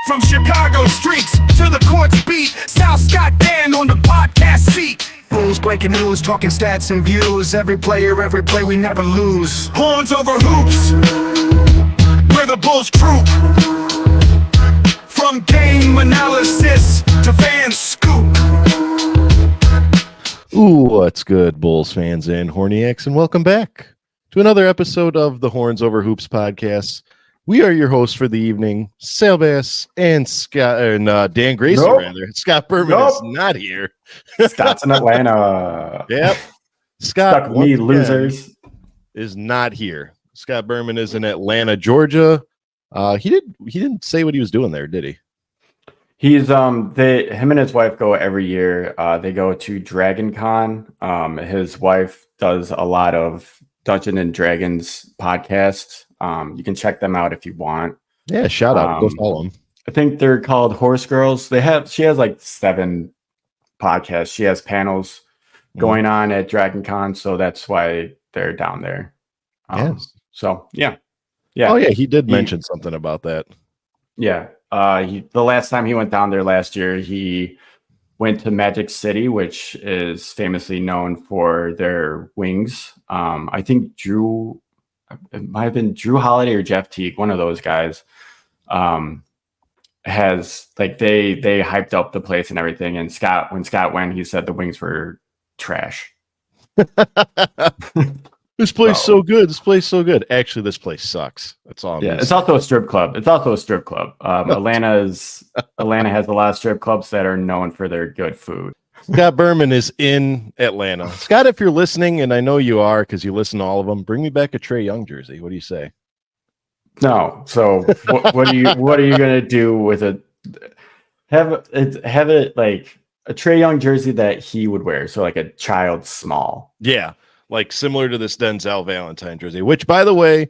From Chicago streets to the courts beat, Sal Scott Dan on the podcast seat. Bulls breaking news, talking stats and views. Every player, every play, we never lose. Horns over hoops, we're the Bulls troop. From game analysis to fan scoop. Ooh, what's good, Bulls fans and Horniacs, and welcome back to another episode of the Horns Over Hoops podcast. We are your hosts for the evening, Sal Bass and Scott and Dan Gracie. Rather, Scott Berman is not here. Scott's in Atlanta. Yep, Scott, Stuck me losers, is not here. Scott Berman is in Atlanta, Georgia. He didn't say what he was doing there, did he? He's him and his wife go every year. They go to Dragon Con. His wife does a lot of Dungeons and Dragons podcasts. You can check them out if you want. Yeah, shout out. Go follow them. I think they're called Horse Girls. She has like 7 podcasts. She has panels going on at Dragon Con, so that's why they're down there. Yes. So yeah. Oh yeah, he did mention something about that. Yeah. The last time he went down there last year, he went to Magic City, which is famously known for their wings. I think it might have been Drew Holiday or Jeff Teague, one of those guys, has like they hyped up the place and everything. And when Scott went, he said the wings were trash. This place so good. This place so good. Actually, this place sucks. That's all. It's also a strip club. Atlanta has a lot of strip clubs that are known for their good food. Scott Berman is in Atlanta. Scott, if you're listening, and I know you are because you listen to all of them, bring me back a Trae Young jersey. What do you say? No. So what are you gonna do with it? Have it like a Trae Young jersey that he would wear, so like a child small. Yeah, like similar to this Denzel Valentine jersey. Which, by the way,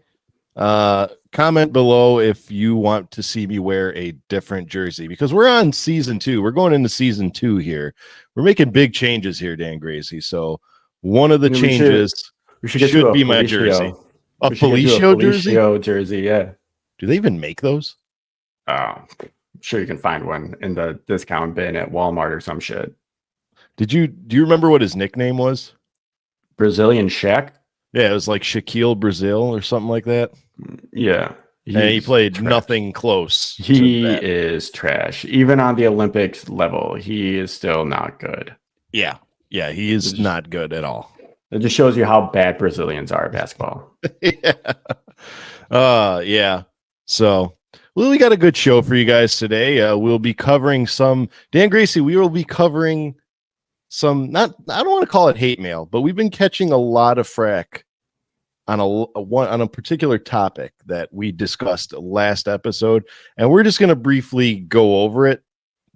comment below if you want to see me wear a different jersey because we're on season 2. We're going into season 2 here. We're making big changes here, Dan Gracie. So one of the changes should be my jersey. A Felicio jersey, yeah. Do they even make those? I'm sure you can find one in the discount bin at Walmart or some shit. Do you remember what his nickname was? Brazilian Shaq? Yeah, it was like Shaquille Brazil or something like that. Yeah. And he played nothing close. He is trash. Even on the Olympics level, he is still not good. Yeah. Yeah, he is not good at all. It just shows you how bad Brazilians are at basketball. Yeah. So, we got a good show for you guys today. We'll be covering some Dan Gracie, we will be covering some I don't want to call it hate mail, but we've been catching a lot of frack on a particular topic that we discussed last episode, and we're just going to briefly go over it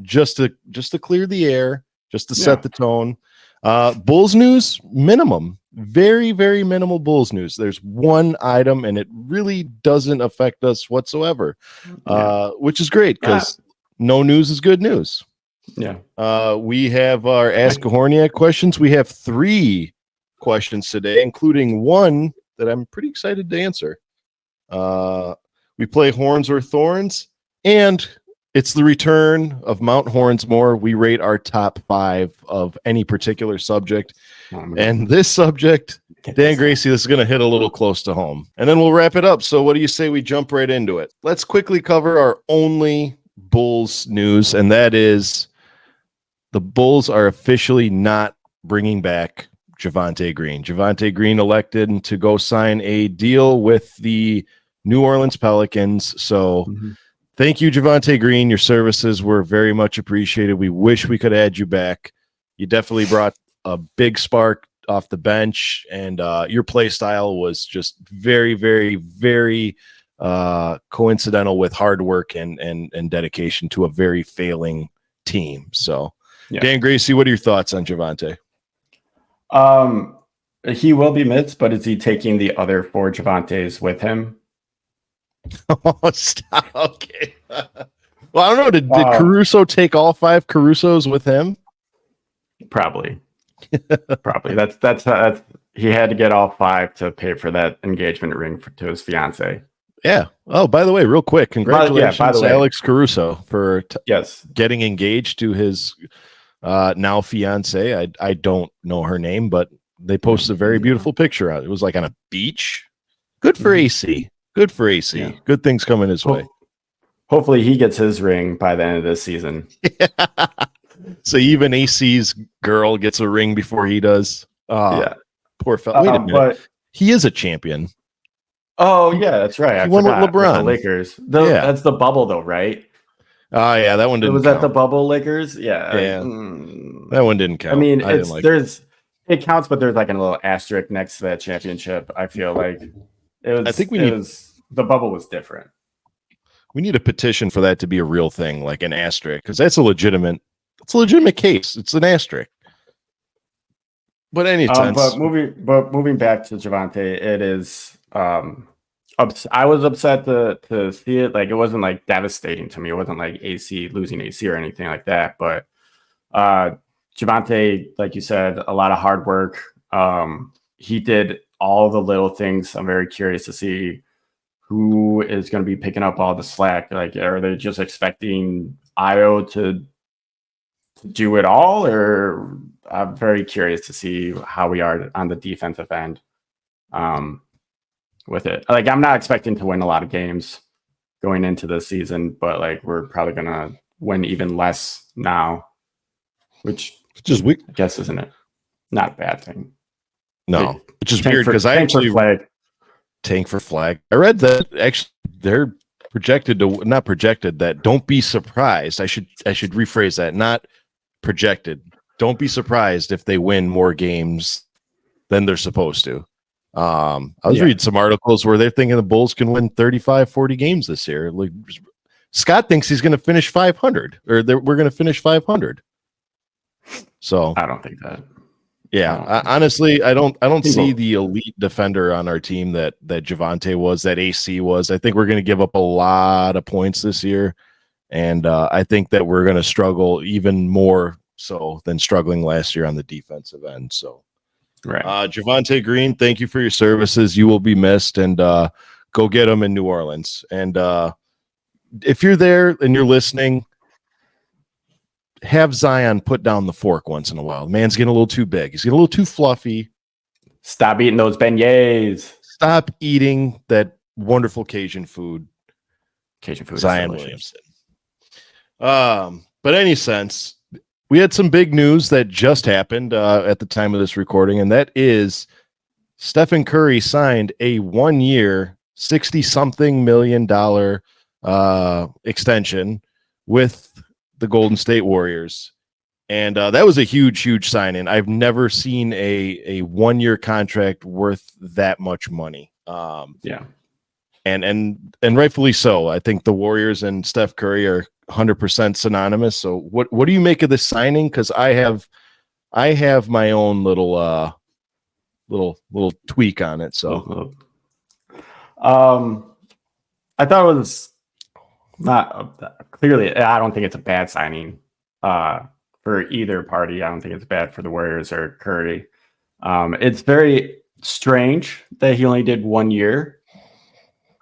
just to clear the air, just to set the tone. Bulls news, minimum, very, very minimal Bulls news. There's one item, and it really doesn't affect us whatsoever, which is great because no news is good news. Yeah. We have our Ask-A-Horniac questions. We have 3 questions today, including one that I'm pretty excited to answer. We play Horns or Thorns, and it's the return of Mount Hornsmore. We rate our top 5 of any particular subject. And this subject, Dan Gracie, this is going to hit a little close to home. And then we'll wrap it up. So what do you say we jump right into it? Let's quickly cover our only Bulls news, and that is the Bulls are officially not bringing back Javonte Green. Javonte Green elected to go sign a deal with the New Orleans Pelicans. So thank you, Javonte Green. Your services were very much appreciated. We wish we could add you back. You definitely brought a big spark off the bench, and your play style was just very, very, very coincidental with hard work and dedication to a very failing team. So, Dan Gracie, what are your thoughts on Javonte? He will be missed, but is he taking the other 4 Javontes with him? Oh, stop. Okay. Well, I don't know. Did Caruso take all 5 Carusos with him? Probably. That's he had to get all 5 to pay for that engagement ring to his fiance. Yeah. Oh, by the way, real quick, congratulations by the to way. Alex Caruso for Yes. getting engaged to his now fiance. I don't know her name, but they posted a very beautiful picture out. It was like on a beach. Good for AC. Good for AC. Yeah. Good things coming his way. Hopefully he gets his ring by the end of this season. So even AC's girl gets a ring before he does. Yeah. Poor fella. Wait a minute. But He is a champion. oh yeah, that's right. He won with LeBron. The Lakers. Yeah. That's the bubble though, right? Oh yeah, that one didn't. Was count. that the bubble Lakers? Yeah. That one didn't count. I mean, it counts, but there's like a little asterisk next to that championship. I feel like it was. I think the bubble was different. We need a petition for that to be a real thing, like an asterisk, because that's a legitimate case. It's an asterisk. But moving back to Javonte, it is. I was upset to see it. Like it wasn't like devastating to me. It wasn't like losing AC or anything like that. But Javonte, like you said, a lot of hard work. He did all the little things. I'm very curious to see who is going to be picking up all the slack. Like, are they just expecting Io to do it all, or I'm very curious to see how we are on the defensive end. With it. Like, I'm not expecting to win a lot of games going into the season, but like we're probably gonna win even less now, which is weak. I guess isn't it? Not a bad thing. No, which is weird because I actually tank for flag. I read that actually they're not projected that. Don't be surprised. I should rephrase that. Not projected. Don't be surprised if they win more games than they're supposed to. I was reading some articles where they're thinking the Bulls can win 35, 40 games this year. Like Scott thinks he's going to finish 500, or we're going to finish 500. So I don't think that. Yeah, honestly, I don't see the elite defender on our team that Javonte was, that AC was. I think we're going to give up a lot of points this year, and I think that we're going to struggle even more so than struggling last year on the defensive end. So. Right. Javonte Green, thank you for your services. You will be missed, and go get them in New Orleans. And if you're there and you're listening, have Zion put down the fork once in a while. The man's getting a little too big. He's getting a little too fluffy. Stop eating those beignets. Stop eating that wonderful Cajun food. Zion Williamson. But any sense, we had some big news that just happened at the time of this recording, and that is Stephen Curry signed a 1-year, $60-something million extension with the Golden State Warriors. And that was a huge, huge signing. I've never seen a 1-year contract worth that much money. And rightfully so. I think the Warriors and Steph Curry are 100% synonymous. So what do you make of this signing? Because I have my own little tweak on it. So I thought it was not clearly. I don't think it's a bad signing for either party. I don't think it's bad for the Warriors or Curry. It's very strange that he only did 1 year.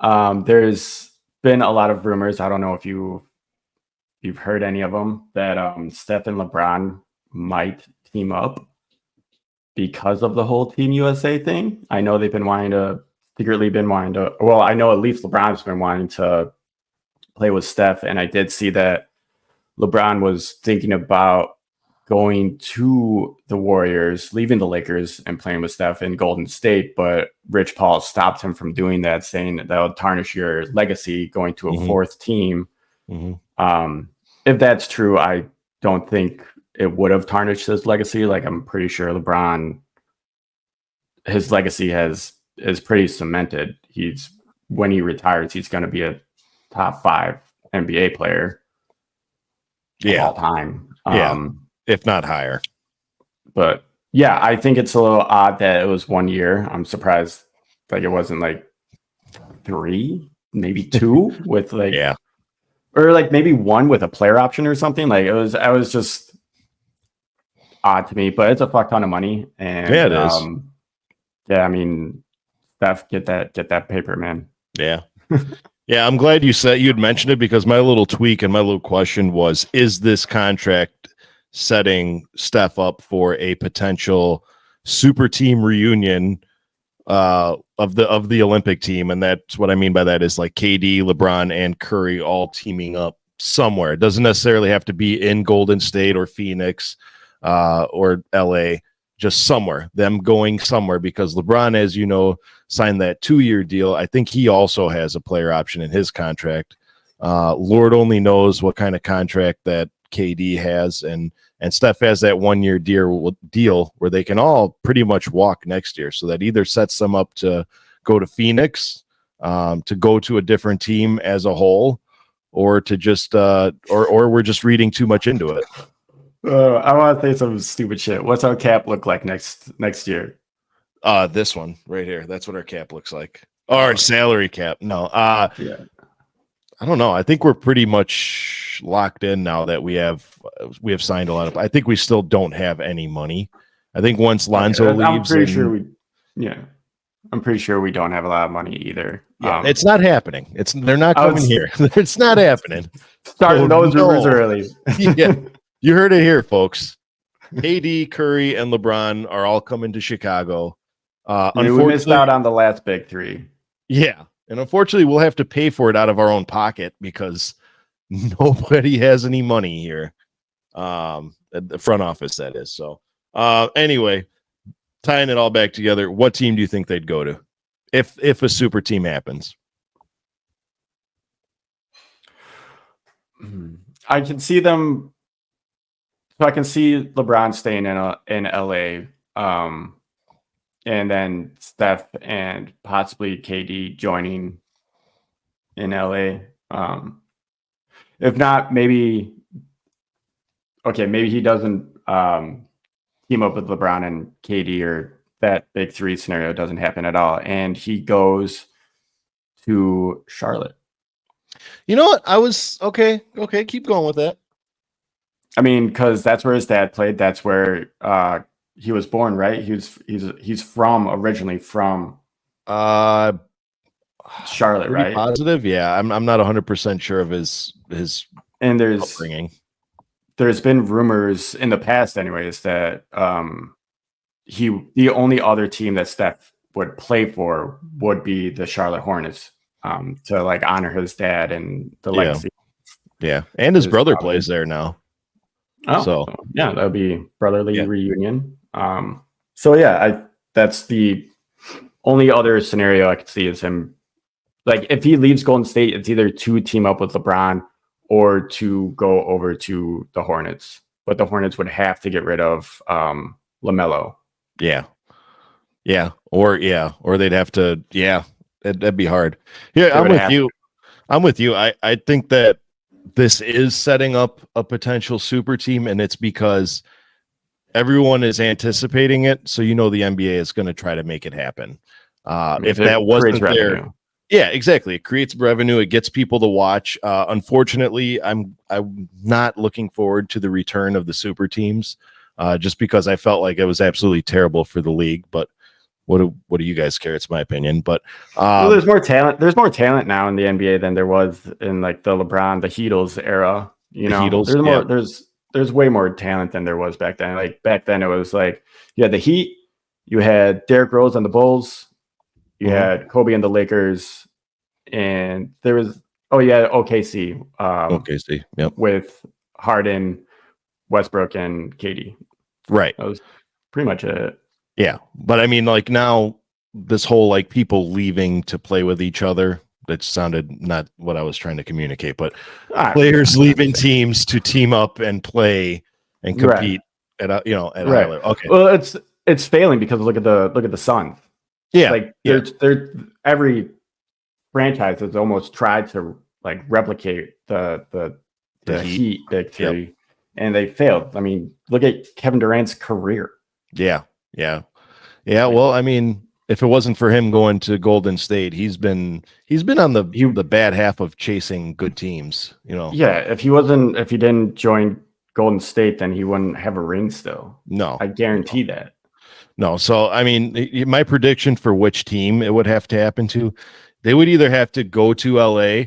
There's been a lot of rumors. I don't know if you've heard any of them, that Steph and LeBron might team up because of the whole Team USA thing. I know they've been secretly been wanting to. Well, I know at least LeBron's been wanting to play with Steph, and I did see that LeBron was thinking about going to the Warriors, leaving the Lakers and playing with Steph in Golden State, but Rich Paul stopped him from doing that, saying that would tarnish your legacy going to a fourth team. If that's true, I don't think it would have tarnished his legacy. Like, I'm pretty sure LeBron, his legacy is pretty cemented. When he retires, he's going to be a top 5 NBA player of all time. If not higher. But yeah, I think it's a little odd that it was 1 year. I'm surprised like it wasn't like 3, maybe 2 with like or like maybe 1 with a player option or something. Like I was just odd to me, but it's a fuck ton of money. And it is. I mean, Steph, get that paper, man. Yeah. Yeah, I'm glad you'd mentioned it, because my little tweak and my little question was, is this contract setting Steph up for a potential super team reunion of the Olympic team? And that's what I mean by that is like KD, LeBron, and Curry all teaming up somewhere. It doesn't necessarily have to be in Golden State or Phoenix or LA, just somewhere, them going somewhere, because LeBron, as you know, signed that 2-year deal. I think he also has a player option in his contract. Lord only knows what kind of contract that KD has, and Steph has that 1-year deal where they can all pretty much walk next year. So that either sets them up to go to Phoenix, to go to a different team as a whole, or to just or we're just reading too much into it. I want to say some stupid shit. What's our cap look like next year? This one right here. That's what our cap looks like. Our salary cap. No. Yeah. I don't know. I think we're pretty much locked in now that we have signed a lot of. I think we still don't have any money. I think once Lonzo leaves, I'm pretty sure we don't have a lot of money either. Yeah, it's not happening. They're not coming here. It's not happening. Starting those rumors early. Yeah, you heard it here, folks. KD, Curry, and LeBron are all coming to Chicago. We missed out on the last big three. Yeah. And unfortunately, we'll have to pay for it out of our own pocket, because nobody has any money here. At the front office, that is. So anyway, tying it all back together, what team do you think they'd go to if a super team happens? I can see them. So I can see LeBron staying in LA. And then Steph and possibly KD joining in LA. If not, maybe he doesn't team up with LeBron and KD, or that big three scenario doesn't happen at all, and he goes to Charlotte. You know what? I was okay. Keep going with that. I mean, because that's where his dad played. That's where he was born, right? He's originally from Charlotte, right? Positive, yeah. I'm not 100% sure of his and upbringing. There's been rumors in the past, anyways, that the only other team that Steph would play for would be the Charlotte Hornets, to like honor his dad and the legacy. Yeah, and his brother plays there now. Oh, so yeah, that would be brotherly reunion. So yeah, that's the only other scenario I could see is him. Like, if he leaves Golden State, it's either to team up with LeBron or to go over to the Hornets. But the Hornets would have to get rid of LaMelo. Yeah. Or they'd have to. Yeah, that'd be hard. Yeah, I'm with you. I think that this is setting up a potential super team, and it's because everyone is anticipating it. So the NBA is going to try to make it happen. If that wasn't there, yeah, exactly. It creates revenue. It gets people to watch. Unfortunately, I'm not looking forward to the return of the super teams, just because I felt like it was absolutely terrible for the league. But what do you guys care? It's my opinion. But there's more talent. There's more talent now in the NBA than there was in like the LeBron, the Heatles era. There's way more talent than there was back then. Like back then, it was like you had the Heat, you had Derrick Rose on the Bulls, you had Kobe and the Lakers, and there was OKC. OKC, yep, with Harden, Westbrook, and KD. Right, that was pretty much it. Yeah, but I mean, like now, this whole like people leaving to play with each other. That sounded not what I was trying to communicate, but players leaving teams to team up and play and compete at a high level. Okay. Well, it's failing because look at the Suns. Yeah. Like they're every franchise has almost tried to like replicate the Heat big three, and they failed. I mean, look at Kevin Durant's career. Yeah. Well, I mean, if it wasn't for him going to Golden State, he's been on the bad half of chasing good teams, Yeah, if he didn't join Golden State, then he wouldn't have a ring still. No. I guarantee that. No, so I mean, my prediction for which team it would have to happen to they would either have to go to LA,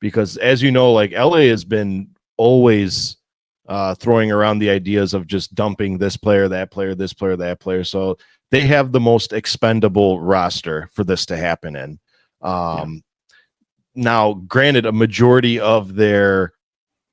because as you know, like LA has been always throwing around the ideas of just dumping this player, that player, this player, that player. So they have the most expendable roster for this to happen in. Now, granted, a majority of their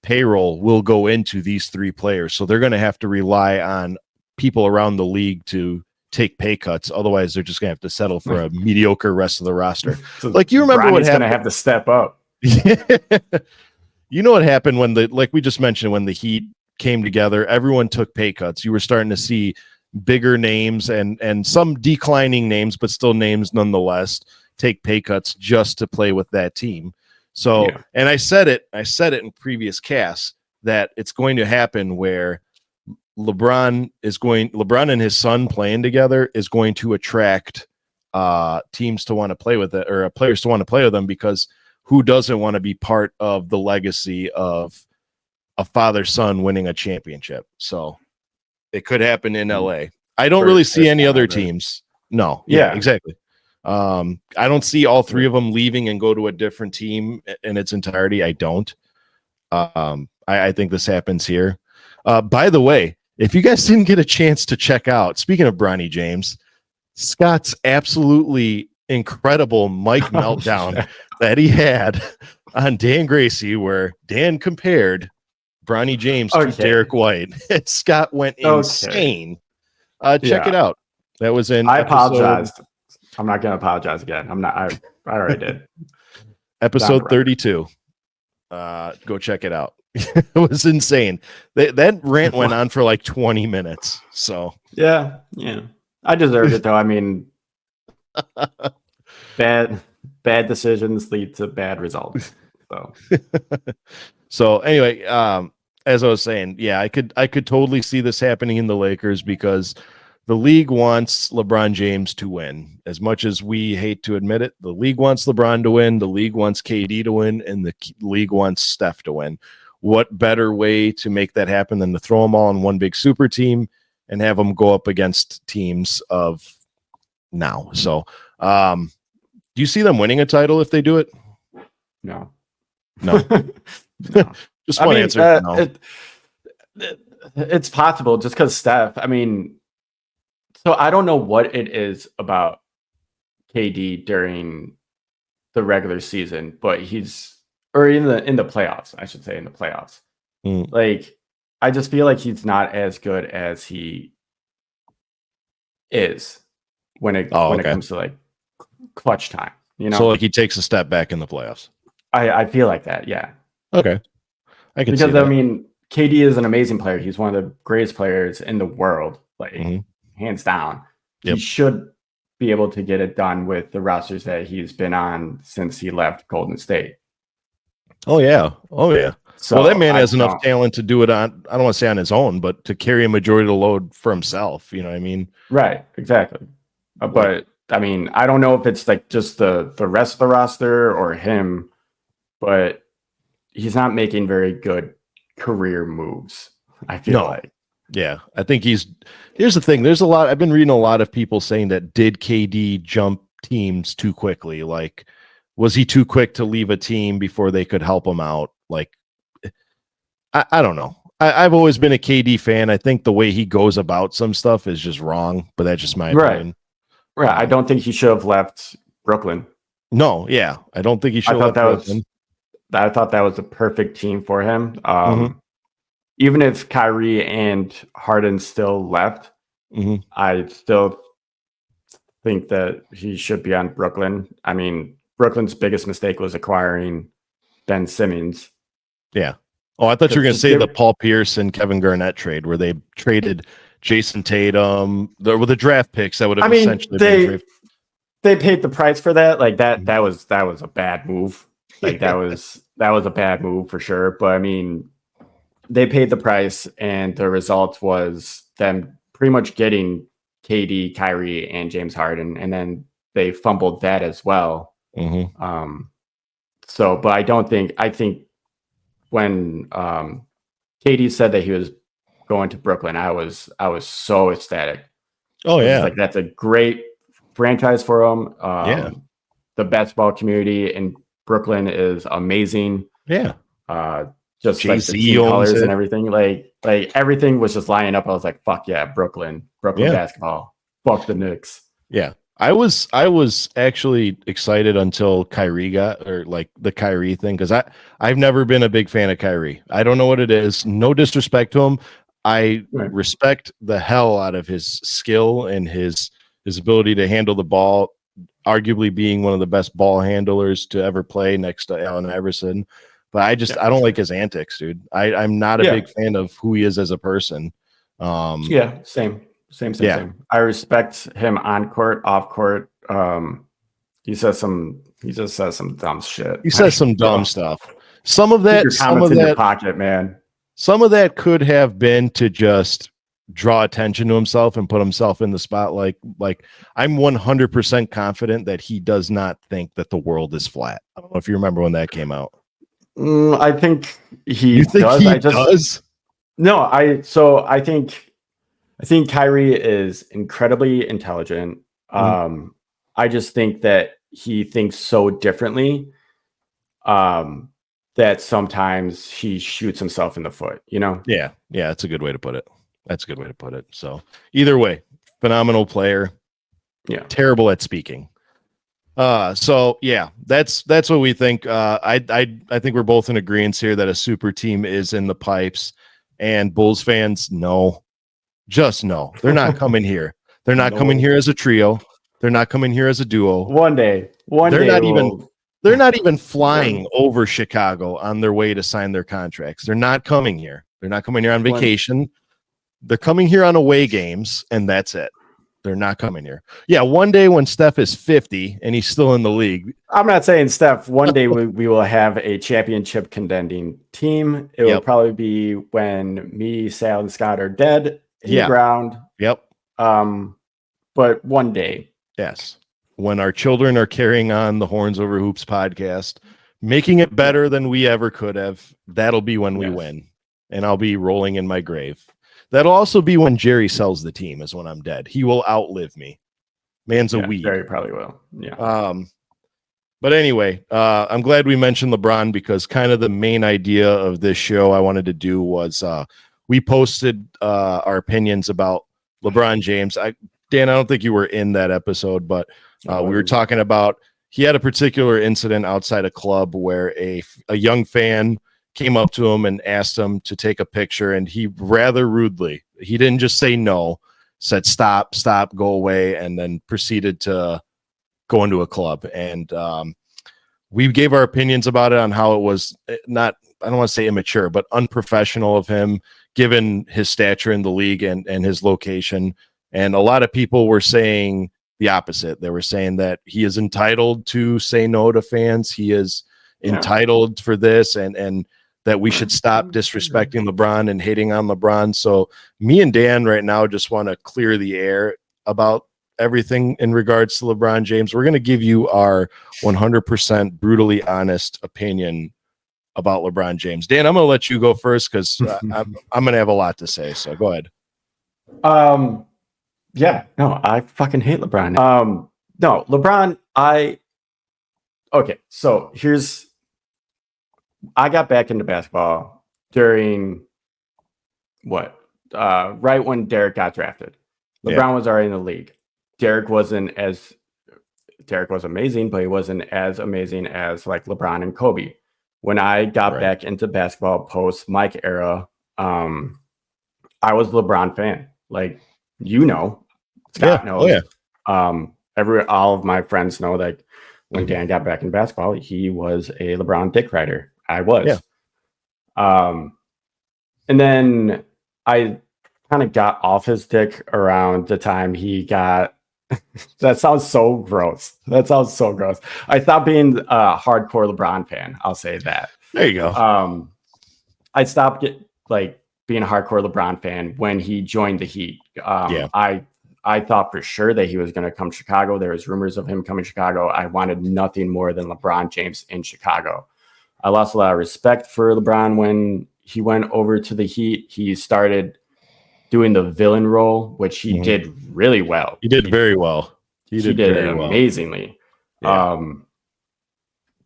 payroll will go into these three players, so they're going to have to rely on people around the league to take pay cuts. Otherwise, they're just going to have to settle for a mediocre rest of the roster. So like, you remember what happened? Going to have to step up. You know what happened when like we just mentioned, when the Heat came together, everyone took pay cuts. You were starting to see bigger names and some declining names, but still names nonetheless, take pay cuts just to play with that team. So, and I said it in previous casts that it's going to happen where LeBron and his son playing together is going to attract teams to want to play with it, or players to want to play with them, because who doesn't want to be part of the legacy of a father-son winning a championship? So it could happen in LA. I don't really see any other teams. No. Yeah, exactly. I don't see all three of them leaving and go to a different team in its entirety. I don't. I think this happens here. By the way, if you guys didn't get a chance to check out, speaking of Bronny James, Scott's absolutely incredible mic meltdown that he had on Dan Gracie, where Dan compared Bronny James to Derek White. Scott went insane. Check it out. That was in. I apologized. I'm not going to apologize again. I'm not. I already did. Episode 32. Go check it out. It was insane. That rant went on for like 20 minutes. So yeah, I deserved it though. I mean, bad decisions lead to bad results. So anyway, as I was saying, I could totally see this happening in the Lakers, because the league wants LeBron James to win. As much as we hate to admit it, the league wants LeBron to win, the league wants KD to win, and the league wants Steph to win. What better way to make that happen than to throw them all in one big super team and have them go up against teams of now? So, do you see them winning a title if they do it? No. No. Just one answer. No. It's possible, just because Steph. I mean, so I don't know what it is about KD during the regular season, but or in the playoffs, I should say, in the playoffs. Like, I just feel like he's not as good as he is when it comes to like clutch time. You know, so like he takes a step back in the playoffs. I feel like that. Yeah. Okay. I can see that. Because I mean, KD is an amazing player. He's one of the greatest players in the world, like hands down. He should be able to get it done with the rosters that he's been on since he left Golden State. Oh yeah. So that man has enough talent to do it on, I don't want to say on his own, but to carry a majority of the load for himself. You know what I mean? Right. Exactly. But I mean, I don't know if it's like just the rest of the roster or him, but he's not making very good career moves, I feel like. Yeah, I think here's the thing. I've been reading a lot of people saying that, did KD jump teams too quickly? Like, was he too quick to leave a team before they could help him out? Like, I don't know. I've always been a KD fan. I think the way he goes about some stuff is just wrong, but that's just my opinion. Right. I don't think he should have left Brooklyn. No, yeah. I don't think he should have left Brooklyn. I thought that was the perfect team for him. Even if Kyrie and Harden still left, I still think that he should be on Brooklyn. I mean, Brooklyn's biggest mistake was acquiring Ben Simmons. Yeah. Oh, I thought you were going to say the Paul Pierce and Kevin Garnett trade, where they traded Jason Tatum with the draft picks. That would have essentially been they paid the price for that. Like that was a bad move. Like that was a bad move for sure. But I mean, they paid the price, and the result was them pretty much getting KD, Kyrie, and James Harden, and then they fumbled that as well. So, but I think when KD said that he was going to Brooklyn, I was so ecstatic. Oh yeah, like that's a great franchise for him. the basketball community in Brooklyn is amazing. Yeah. Just like the Jay-Z team owns colors it. and everything. Like everything was just lining up. I was like, fuck yeah, Brooklyn Yeah. basketball. Fuck the Knicks. Yeah. I was actually excited until Kyrie got, or like the Kyrie thing, because I've never been a big fan of Kyrie. I don't know what it is. No disrespect to him. I Right. respect the hell out of his skill and his ability to handle the ball, arguably being one of the best ball handlers to ever play next to Allen Iverson. But I don't like his antics, dude. I'm not a big fan of who he is as a person. Same. I respect him on court, off court. He just says some dumb shit. He says some dumb stuff. Some of that in your pocket, man. Some of that could have been to just draw attention to himself and put himself in the spotlight. Like I'm 100% confident that he does not think that the world is flat. I don't know if you remember when that came out. I think he You think does. he does? No, I think Kyrie is incredibly intelligent. I just think that he thinks so differently that sometimes he shoots himself in the foot, you know? Yeah, that's a good way to put it. So either way, phenomenal player. Yeah. Terrible at speaking. So yeah, that's what we think. I think we're both in agreement here that a super team is in the pipes, and Bulls fans, just no, they're not coming here. They're not coming here as a trio. They're not coming here as a duo. One day, they're not even flying over Chicago on their way to sign their contracts. They're not coming here. They're not coming here on vacation. They're coming here on away games, and that's it. They're not coming here. Yeah, one day when Steph is 50 and he's still in the league. I'm not saying Steph. One day we will have a championship contending team. It will probably be when me, Sal, and Scott are dead in the ground. Yep. But one day. Yes. When our children are carrying on the Horns Over Hoops podcast, making it better than we ever could have, that'll be when we win. And I'll be rolling in my grave. That'll also be when Jerry sells the team, is when I'm dead. He will outlive me. Man's a weed. Jerry probably will. Yeah. But anyway, I'm glad we mentioned LeBron, because kind of the main idea of this show I wanted to do was we posted our opinions about LeBron James. Dan, I don't think you were in that episode, but we were talking about, he had a particular incident outside a club where a young fan came up to him and asked him to take a picture, and he rather rudely, he didn't just say no, said stop, go away, and then proceeded to go into a club. And we gave our opinions about it on how it was not, I don't want to say immature, but unprofessional of him, given his stature in the league and his location. And a lot of people were saying the opposite. They were saying that he is entitled to say no to fans. He is entitled for this, and that we should stop disrespecting LeBron and hating on LeBron. So me and Dan right now just want to clear the air about everything in regards to LeBron James. We're going to give you our 100% brutally honest opinion about LeBron James. Dan, I'm going to let you go first, because I'm going to have a lot to say. So go ahead. Yeah, no, I fucking hate LeBron. No, LeBron, okay, so I got back into basketball during right when Derek got drafted. LeBron was already in the league. Derek was amazing, but he wasn't as amazing as like LeBron and Kobe. When I got back into basketball post Mike era, I was a LeBron fan. Like, Scott knows. All of my friends know that when Dan got back in basketball, he was a LeBron dick rider. I was. Yeah. And then I kind of got off his dick around the time he got. That sounds so gross. I stopped being a hardcore LeBron fan. I'll say that. There you go. I stopped being a hardcore LeBron fan when he joined the Heat. I thought for sure that he was going to come to Chicago. There was rumors of him coming to Chicago. I wanted nothing more than LeBron James in Chicago. I lost a lot of respect for LeBron when he went over to the Heat. He started doing the villain role, which he did really well. He did very well. He did it amazingly. Yeah.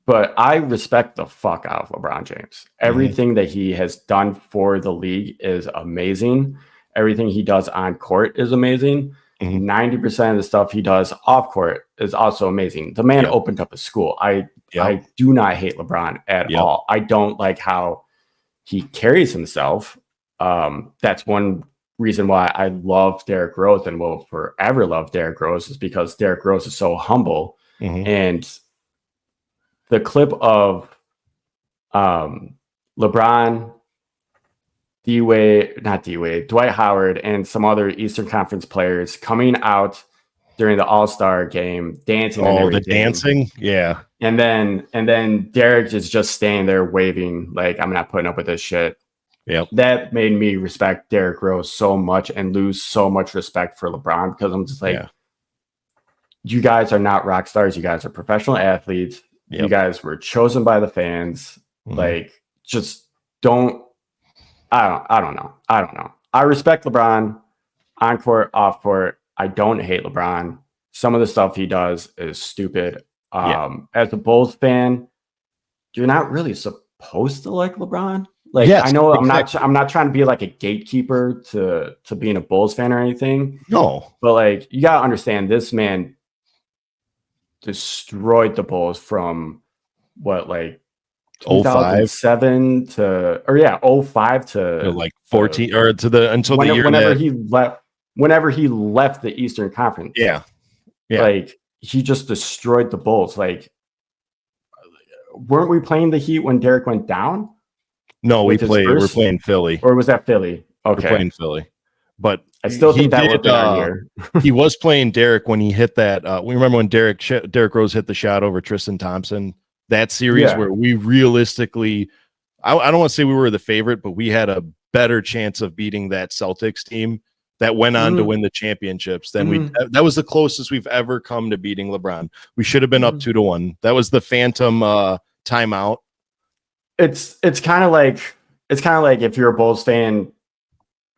But I respect the fuck out of LeBron James. Everything that he has done for the league is amazing. Everything he does on court is amazing. 90% of the stuff he does off court is also amazing. The man opened up a school. I do not hate LeBron at all. I don't like how he carries himself. That's one reason why I love Derrick Rose and will forever love Derrick Rose, is because Derrick Rose is so humble. And the clip of LeBron, Dwight Howard, and some other Eastern Conference players coming out during the All-Star game, dancing. Oh, the dancing, yeah. And then Derek is just standing there waving like, I'm not putting up with this shit. Yep. That made me respect Derrick Rose so much and lose so much respect for LeBron, because I'm just like, you guys are not rock stars. You guys are professional athletes. You guys were chosen by the fans. Like, just don't. I don't know. I respect LeBron on court, off court. I don't hate LeBron. Some of the stuff he does is stupid. As a Bulls fan, you're not really supposed to like LeBron. Like, I know I'm not trying to be like a gatekeeper to being a Bulls fan or anything. No, but like, you gotta understand, this man destroyed the Bulls from what, like 2007 to, or 05 to like 14 or to the until the year whenever he left the Eastern Conference. Like, he just destroyed the Bulls. Like, weren't we playing the Heat when Derek went down? No, we're playing Philly. Or was that Philly? Okay, we're playing Philly. But I still think that would be on here. He was playing Derek when he hit that. We remember when Derek Rose hit the shot over Tristan Thompson. That series where we realistically, I don't want to say we were the favorite, but we had a better chance of beating that Celtics team that went on to win the championships than that was the closest we've ever come to beating LeBron. We should have been up 2-1. That was the phantom timeout. It's kind of like if you're a Bulls fan.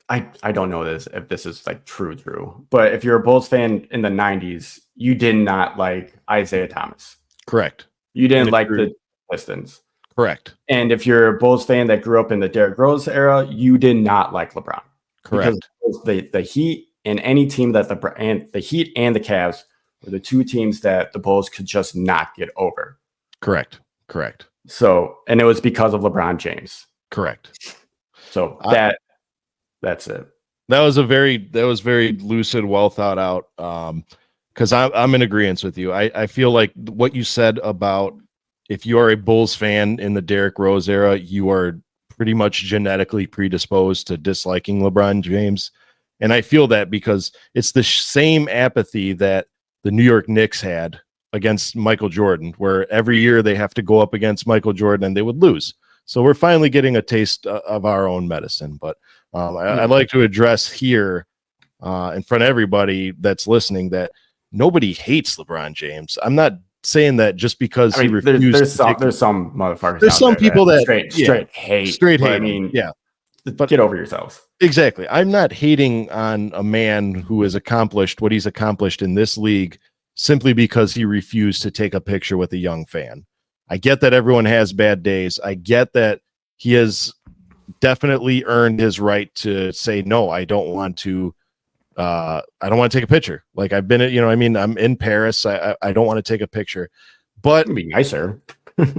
I don't know if this is like true, but if you're a Bulls fan in the 90s, you did not like Isaiah Thomas. Correct. You didn't like the Pistons. Correct. And if you're a Bulls fan that grew up in the Derrick Rose era, you did not like LeBron. Correct. Because the Heat and any team that the Heat and the Cavs were the two teams that the Bulls could just not get over. Correct. So, and it was because of LeBron James. Correct. So that's it. That was very lucid, well thought out. Because I'm in agreement with you. I feel like what you said about, if you are a Bulls fan in the Derrick Rose era, you are pretty much genetically predisposed to disliking LeBron James. And I feel that because it's the same apathy that the New York Knicks had against Michael Jordan, where every year they have to go up against Michael Jordan and they would lose. So we're finally getting a taste of our own medicine. But I'd like to address here in front of everybody that's listening that nobody hates LeBron James. I'm not saying that just because he refused. There's some motherfuckers. There's some people that straight hate. I mean, but get over yourselves. Exactly. I'm not hating on a man who has accomplished what he's accomplished in this league simply because he refused to take a picture with a young fan. I get that everyone has bad days. I get that he has definitely earned his right to say, no, I don't want to take a picture. Like, I've been I'm in Paris. I don't want to take a picture, but it'd be nicer.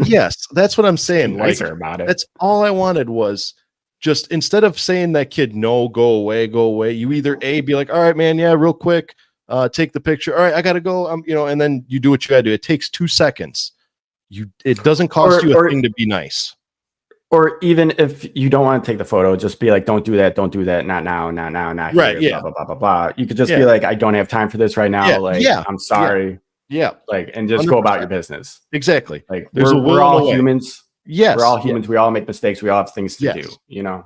Yes, that's what I'm saying. Nicer about it. That's all I wanted was just, instead of saying that kid, no, go away. You either be like, all right, man. Yeah. Real quick. Take the picture. All right. I got to go. And then you do what you got to do. It takes 2 seconds. It doesn't cost you a thing to be nice. Or even if you don't want to take the photo, just be like, don't do that, not now, not right, here, blah, blah, blah, blah. You could just be like, I don't have time for this right now. I'm sorry. Like, and just 100%. Go about your business. Exactly. Like, we're all humans. Yes. We're all humans. We all make mistakes. We all have things to do,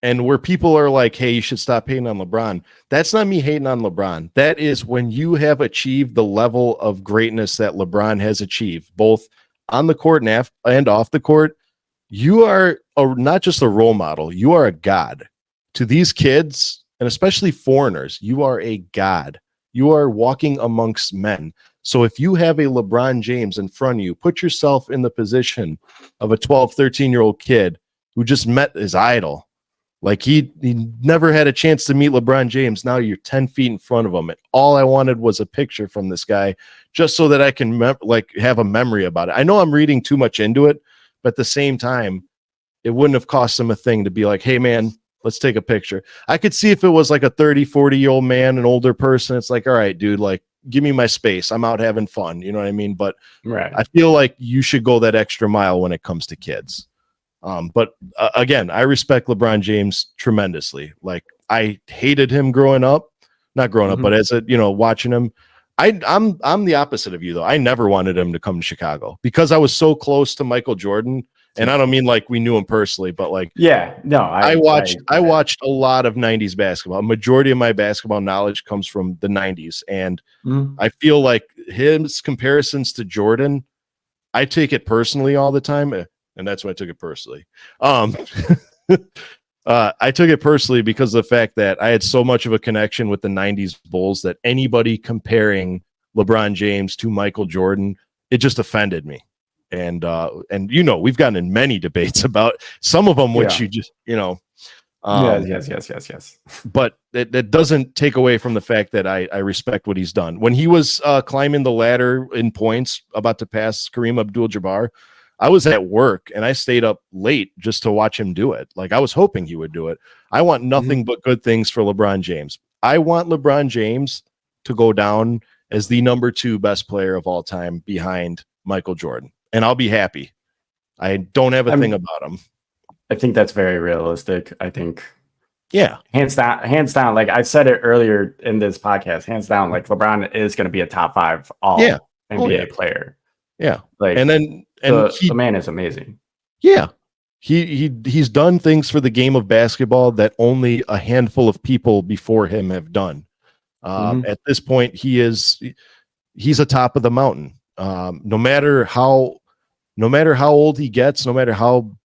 And where people are like, hey, you should stop hating on LeBron. That's not me hating on LeBron. That is when you have achieved the level of greatness that LeBron has achieved, both on the court and off the court. You are not just a role model. You are a god to these kids, and especially foreigners. You are a god. You are walking amongst men. So if you have a LeBron James in front of you, put yourself in the position of a 12, 13-year-old kid who just met his idol. Like he never had a chance to meet LeBron James. Now you're 10 feet in front of him. And all I wanted was a picture from this guy just so that I can have a memory about it. I know I'm reading too much into it, but at the same time, it wouldn't have cost him a thing to be like, hey, man, let's take a picture. I could see if it was like a 30, 40-year-old man, an older person. It's like, all right, dude, like, give me my space. I'm out having fun. You know what I mean? But right. I feel like you should go that extra mile when it comes to kids. But again, I respect LeBron James tremendously. Like I hated him growing up, not growing up, but as a, watching him, I'm the opposite of you though. I never wanted him to come to Chicago because I was so close to Michael Jordan. And I don't mean like we knew him personally, but like, I watched a lot of 90s basketball. A majority of my basketball knowledge comes from the 90s. And I feel like his comparisons to Jordan, I take it personally all the time. And that's why I took it personally. I took it personally because of the fact that I had so much of a connection with the 90s Bulls that anybody comparing LeBron James to Michael Jordan, it just offended me. And we've gotten in many debates about some of them, which you just, yes. But that doesn't take away from the fact that I respect what he's done. When he was climbing the ladder in points, about to pass Kareem Abdul-Jabbar, I was at work and I stayed up late just to watch him do it. Like I was hoping he would do it. I want nothing but good things for LeBron James. I want LeBron James to go down as the number 2 best player of all time behind Michael Jordan. And I'll be happy. I don't have a thing about him. I think that's very realistic. I think, hands down. Like I said it earlier in this podcast, hands down. Like LeBron is going to be a top 5 all NBA player. Yeah, like the man is amazing. Yeah, he's done things for the game of basketball that only a handful of people before him have done. At this point, he's a top of the mountain. No matter how old he gets, no matter how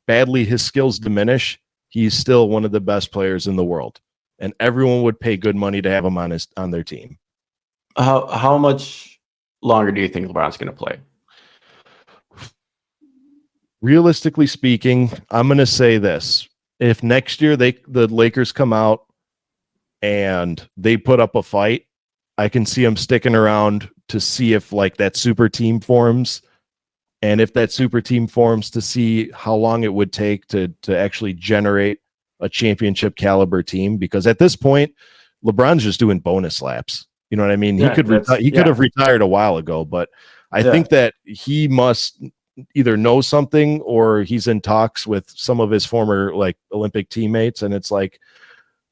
badly his skills diminish, he's still one of the best players in the world, and everyone would pay good money to have him on their team. How much longer do you think LeBron's going to play? Realistically speaking, I'm going to say this. If next year the Lakers come out and they put up a fight, I can see him sticking around to see if like that super team forms. And if that super team forms, to see how long it would take to actually generate a championship caliber team. Because at this point, LeBron's just doing bonus laps. You know what I mean? He could have retired a while ago, but I think that he must either know something or he's in talks with some of his former like Olympic teammates. And it's like,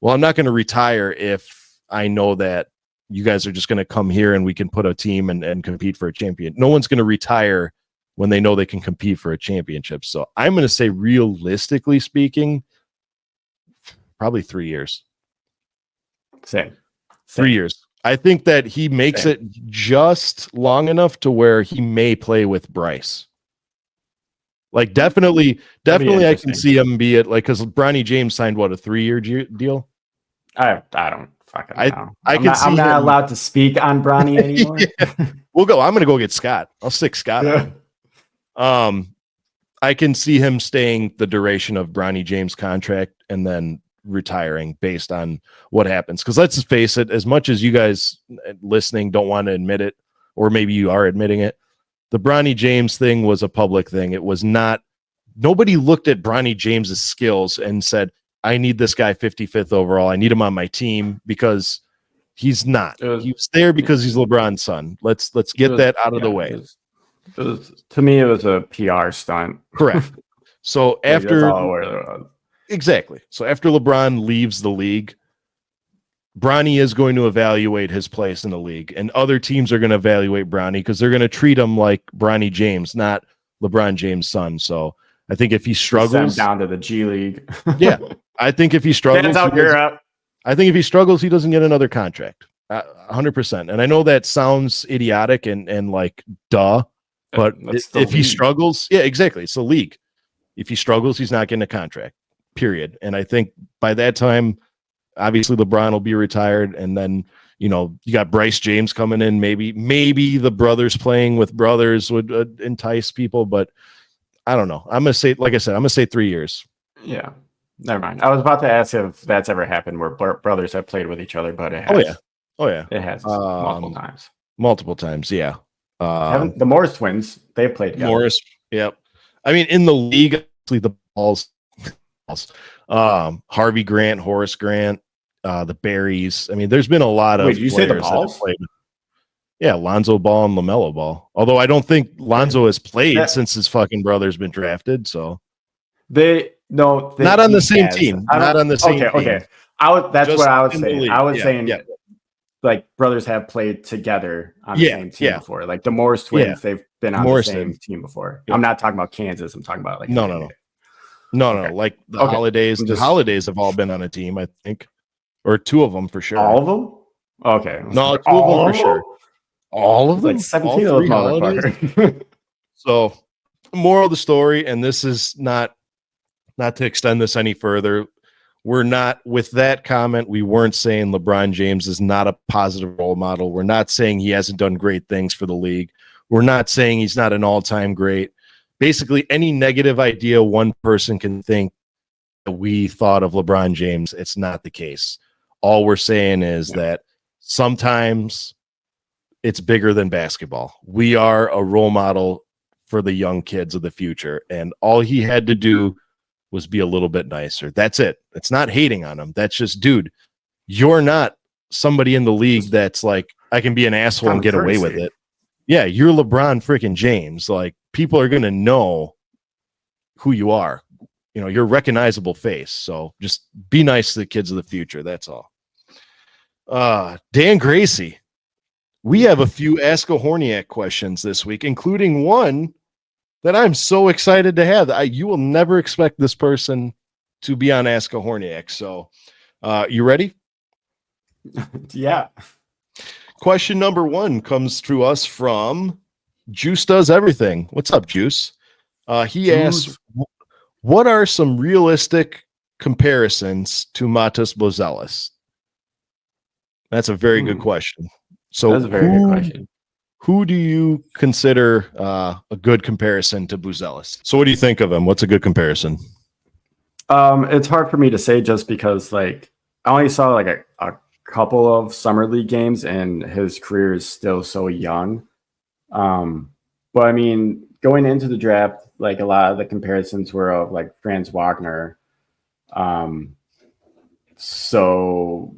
well, I'm not going to retire if I know that you guys are just going to come here and we can put a team and compete for a champion. No one's going to retire when they know they can compete for a championship. So I'm going to say, realistically speaking, probably 3 years. Same. 3 years. I think that he makes it just long enough to where he may play with Bryce. Like definitely I can see him be it, like, because Bronny James signed a 3-year deal. I don't fucking know. I'm not allowed to speak on Bronny anymore. We'll go. I'm gonna go get Scott. I'll stick Scott on. I can see him staying the duration of Bronny James' contract and then retiring based on what happens. Because let's face it, as much as you guys listening don't want to admit it, or maybe you are admitting it, the Bronny James thing was a public thing. It was not, nobody looked at Bronny James's skills and said, I need this guy 55th overall. I need him on my team, because he's not. He was there because he's LeBron's son. Let's get that out of the way. To me, it was a PR stunt. Correct. So exactly. So after LeBron leaves the league, Bronny is going to evaluate his place in the league, and other teams are going to evaluate Bronny because they're going to treat him like Bronny James, not LeBron James' son. So I think if he struggles, down to the G League. I think if he struggles, I think if he struggles, he doesn't get another contract. 100%. And I know that sounds idiotic and like duh, but if he struggles, exactly. It's the league. If he struggles, he's not getting a contract. Period. And I think by that time, obviously LeBron will be retired, and then You know, you got Bryce James coming in. Maybe the brothers playing with brothers would entice people, but I don't know. I'm gonna say, like I said, I'm gonna say 3 years. Yeah, never mind. I was about to ask if that's ever happened where brothers have played with each other, but it has. Oh yeah, it has multiple times. Multiple times, yeah. Haven't the Morris twins? They've played together. Morris, yep. I mean, in the league, actually, the balls, Harvey Grant, Horace Grant, the Berries. I mean, there's been a lot of. Wait, did you say the balls? Yeah, Lonzo Ball and LaMelo Ball. Although I don't think Lonzo has played since his fucking brother's been drafted. So not on the same team. Not on the same team. Okay. That's Just what I was saying. I was saying yeah. like brothers have played together on the same team before. Like the Morris twins, they've been on the same team before. Yeah. I'm not talking about Kansas. I'm talking about like no. Like the Holidays. The Holidays have all been on a team, I think, or two of them for sure. All of them? Okay. No, two of them for sure. All of them? Like 17 of them. So, moral of the story, and this is not to extend this any further. We're not, with that comment, we weren't saying LeBron James is not a positive role model. We're not saying he hasn't done great things for the league. We're not saying he's not an all-time great. Basically, any negative idea one person can think that we thought of LeBron James, it's not the case. All we're saying is that sometimes it's bigger than basketball. We are a role model for the young kids of the future, and all he had to do was be a little bit nicer. That's it. It's not hating on him. That's just, dude, you're not somebody in the league that's like, I can be an asshole and get away with it. Yeah, you're LeBron freaking James. Like, people are going to know who you are. You know, you're a recognizable face. So just be nice to the kids of the future. That's all. Dan Gracie. We have a few Ask-A-Horniac questions this week, including one that I'm so excited to have. You will never expect this person to be on Ask-A-Horniac. So you ready? Yeah. Question number 1 comes to us from Juice Does Everything. What's up, Juice? He asks, what are some realistic comparisons to Matas Bozelis? That's a very good question. So that's a very good question. Who do you consider a good comparison to Bozelis? So what do you think of him? What's a good comparison? It's hard for me to say just because like I only saw like a couple of summer league games and his career is still so young. But I mean, going into the draft, like a lot of the comparisons were of like Franz Wagner. So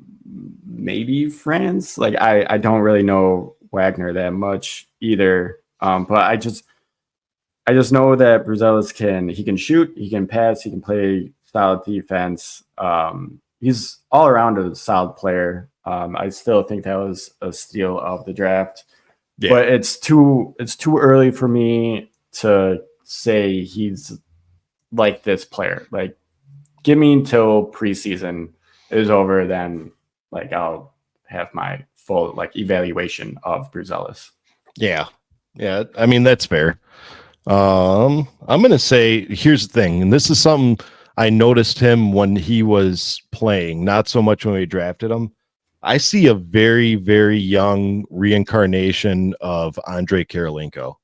maybe Franz, like I don't really know Wagner that much either. But I just know that Bozelis can shoot, he can pass, he can play solid defense. He's all around a solid player. I still think that was a steal of the draft. Yeah. But it's too early for me to say he's like this player. Like, give me until preseason is over, then like I'll have my full like evaluation of Bozelis. Yeah. I mean, that's fair. I'm gonna say, here's the thing, and this is something I noticed him when he was playing, not so much when we drafted him. I see a very, very young reincarnation of Andrei Kirilenko.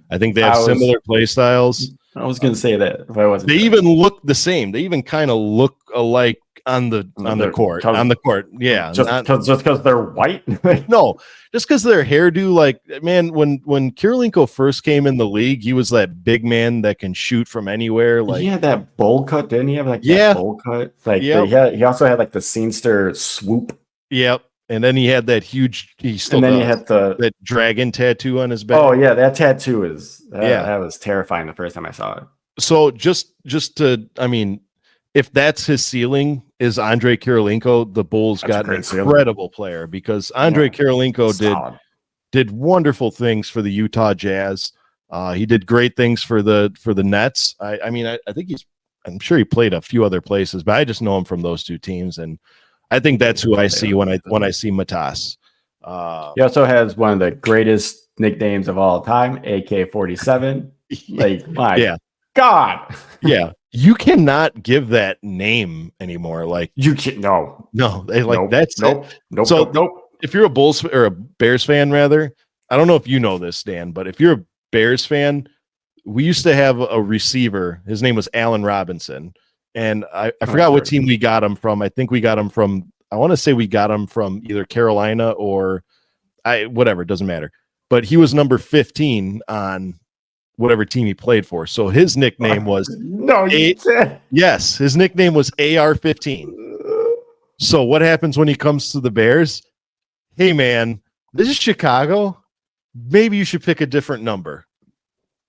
I think they have similar play styles. I was going to say that if I wasn't. They even look the same. They even kind of look alike on the court. On the court, yeah. Just because they're white? No, just because their hairdo. Like, man, when Kirilenko first came in the league, he was that big man that can shoot from anywhere. Like, he had that bowl cut, didn't he? Have like that bowl cut. Like, he also had like the Scenester swoop. Yep. And then he had that huge. He had that dragon tattoo on his back. Oh yeah, that tattoo that was terrifying the first time I saw it. So just to, I mean, if that's his ceiling is Andrei Kirilenko, the Bulls got an incredible player, because Andrei Kirilenko did wonderful things for the Utah Jazz. He did great things for the Nets. I mean, I think I'm sure he played a few other places, but I just know him from those two teams, and I think that's who I see when I see Matas. He also has one of the greatest nicknames of all time, AK-47. Like, my God. Yeah. You cannot give that name anymore. Like, you can't. No. They like, nope, that's nope. it. Nope. if you're a Bulls or a Bears fan, rather, I don't know if you know this, Dan, but if you're a Bears fan, we used to have a receiver. His name was Allen Robinson, and I forgot what team we got him from. I think we got him from. I want to say we got him from either Carolina or whatever. It doesn't matter. But he was number 15 on whatever team he played for. So his nickname was yes, his nickname was AR-15. So what happens when he comes to the Bears? Hey man, this is Chicago. Maybe you should pick a different number.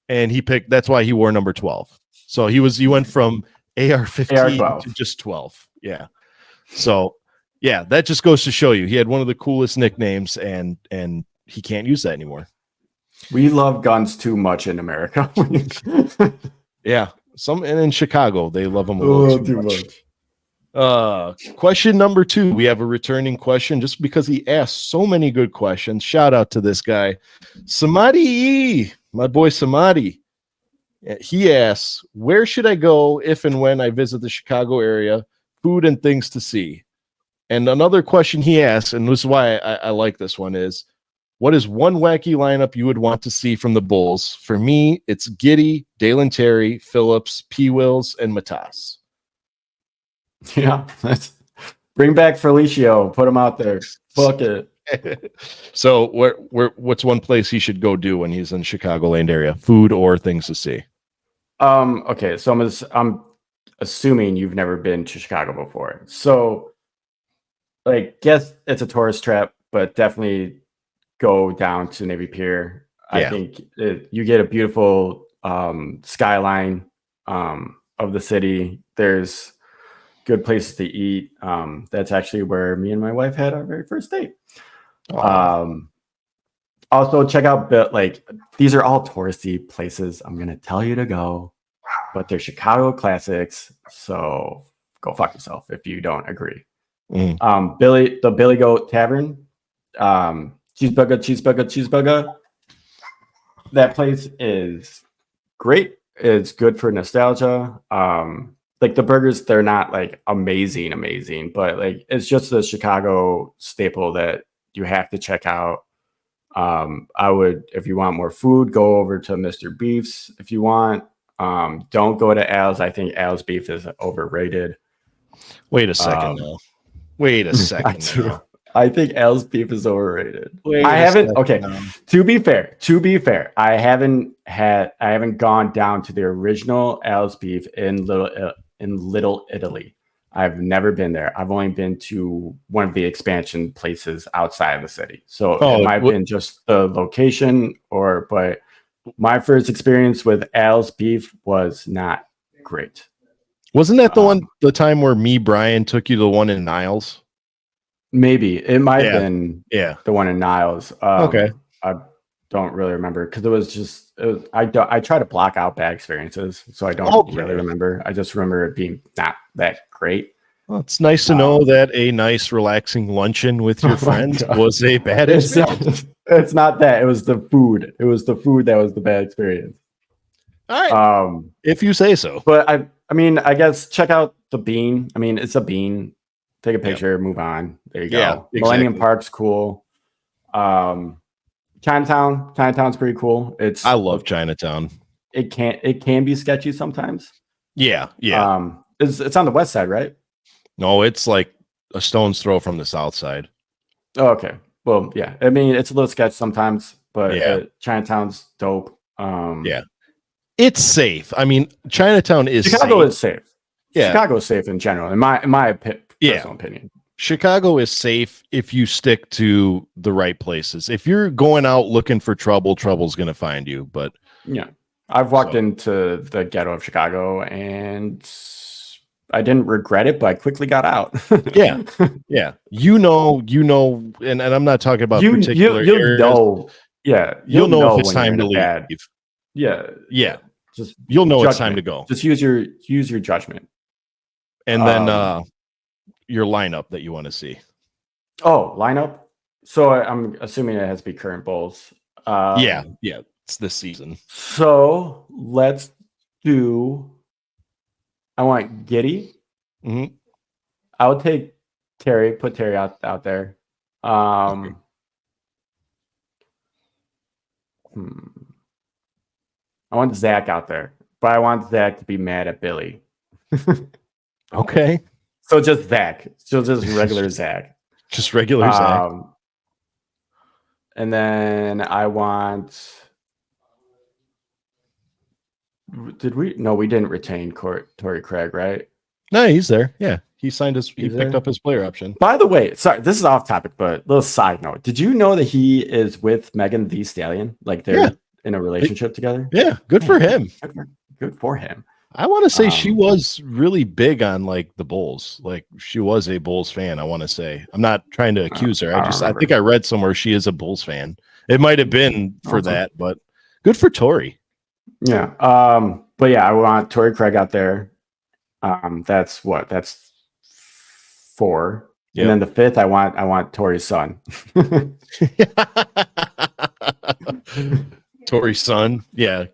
And he picked. That's why he wore number 12. So he went from AR-15 to just 12. Yeah. So yeah, that just goes to show you he had one of the coolest nicknames, and he can't use that anymore. We love guns too much in America. Yeah, and in Chicago they love them a little too much. Question number 2. We have a returning question just because he asked so many good questions. Shout out to this guy, Samadi, my boy Samadi. He asks, where should I go if and when I visit the Chicago area? Food and things to see. And another question he asks, and this is why I like this one, is what is one wacky lineup you would want to see from the Bulls? For me, it's Giddey, Dalen Terry, Phillips, P. Wills, and Matas. Yeah, bring back Felicio. Put him out there. Fuck it. So, what's one place he should go do when he's in Chicagoland area? Food or things to see? Okay, so I'm assuming you've never been to Chicago before. So, guess it's a tourist trap, but definitely go down to Navy Pier. I think you get a beautiful skyline of the city. There's good places to eat. That's actually where me and my wife had our very first date. Also check out these are all touristy places I'm gonna tell you to go, but they're Chicago classics, so go fuck yourself if you don't agree. The Billy Goat Tavern, cheeseburger. That place is great. It's good for nostalgia. The burgers, they're not amazing, but it's just a Chicago staple that you have to check out. I would, if you want more food, go over to Mr. Beef's if you want. Don't go to Al's. I think Al's beef is overrated. Wait a second now. Wait a second now. I think Al's beef is overrated. To be fair, I haven't gone down to the original Al's beef in Little Italy. I've never been there. I've only been to one of the expansion places outside of the city. So it might have been just the location, but my first experience with Al's beef was not great. Wasn't that the time where Brian took you to the one in Niles? Maybe it might have been the one in Niles. Okay. I don't really remember because I try to block out bad experiences, so I don't really remember. I just remember it being not that great. Well, it's nice to know that a nice, relaxing luncheon with your friends was a bad experience. It's not that. It was the food. It was the food that was the bad experience. All right. If you say so. But I guess check out the Bean. I mean, it's a Bean. Take a picture, move on. There you go. Yeah, exactly. Millennium Park's cool. Chinatown's pretty cool. I love Chinatown. It can be sketchy sometimes. Yeah. It's on the west side, right? No, it's like a stone's throw from the south side. Oh, okay. Well, yeah. I mean, it's a little sketch sometimes, but Chinatown's dope. Yeah. It's safe. I mean, Chinatown is Chicago safe. Is safe. Yeah. Chicago is safe in general, in my personal opinion. Chicago is safe if you stick to the right places. If you're going out looking for trouble, trouble's going to find you. But yeah, I've walked into the ghetto of Chicago and I didn't regret it, but I quickly got out. Yeah. You know, and I'm not talking about particular areas. You'll know if it's time to leave. Yeah. Just you'll know it's time to go. Just use your judgment. And then your lineup that you want to see. Oh, lineup. So I'm assuming it has to be current Bulls. Yeah, it's this season. So let's do. I want Giddey. Mm-hmm. I would take Terry. Put Terry out there. I want Zach out there, but I want Zach to be mad at Billy. Okay. So just Zach. So just regular Zach. Just regular Zach. And then I want. Did we? No, we didn't retain Torrey Craig, right? No, he's there. Yeah. He signed his, he He's picked there? up his player option. By the way, sorry, this is off topic, but little side note. Did you know that he is with Megan Thee Stallion? Like they're in a relationship together? Yeah. Good for him. Good for him. I want to say she was really big on like the Bulls. Like she was a Bulls fan. I want to say. I'm not trying to accuse her. I think I read somewhere she is a Bulls fan. It might have been for that, but good for Tori. Yeah. But yeah, I want Torrey Craig out there. That's 4. Yep. And then the 5th, I want Tori's son. Tori's son. Yeah.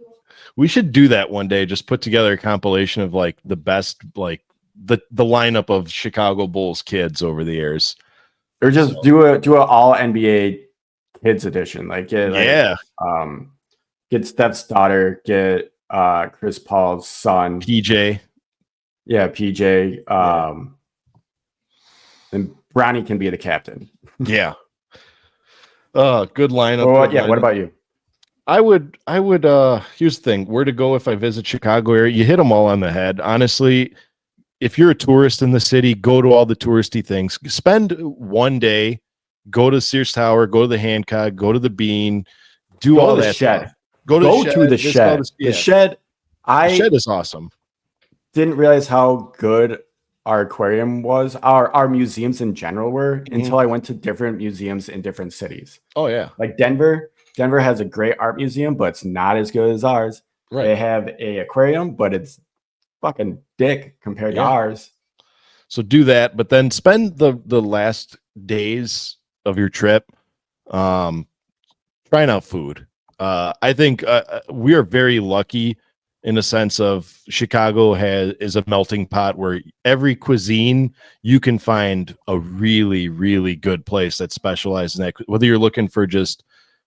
We should do that one day. Just put together a compilation of like the best, like the lineup of Chicago Bulls kids over the years. Or just do a all NBA kids edition. Get Steph's daughter, get Chris Paul's son. PJ. Yeah, PJ. And Bronny can be the captain. Yeah. Good lineup. Well, yeah. What about you? I would here's the thing, where to go if I visit Chicago area. You hit them all on the head. Honestly, if you're a tourist in the city, go to all the touristy things. Spend one day, go to Sears Tower, go to the Hancock, go to the Bean, do all that shed. stuff. Go to the shed. The shed. The shed is awesome. Didn't realize how good our aquarium was, our museums in general were, until I went to different museums in different cities. Oh yeah. Like Denver has a great art museum, but it's not as good as ours. Right. They have a aquarium, but it's fucking dick compared to ours. So do that, but then spend the last days of your trip trying out food. I think we are very lucky in the sense of Chicago is a melting pot where every cuisine you can find a really, really good place that specializes in that. Whether you're looking for just,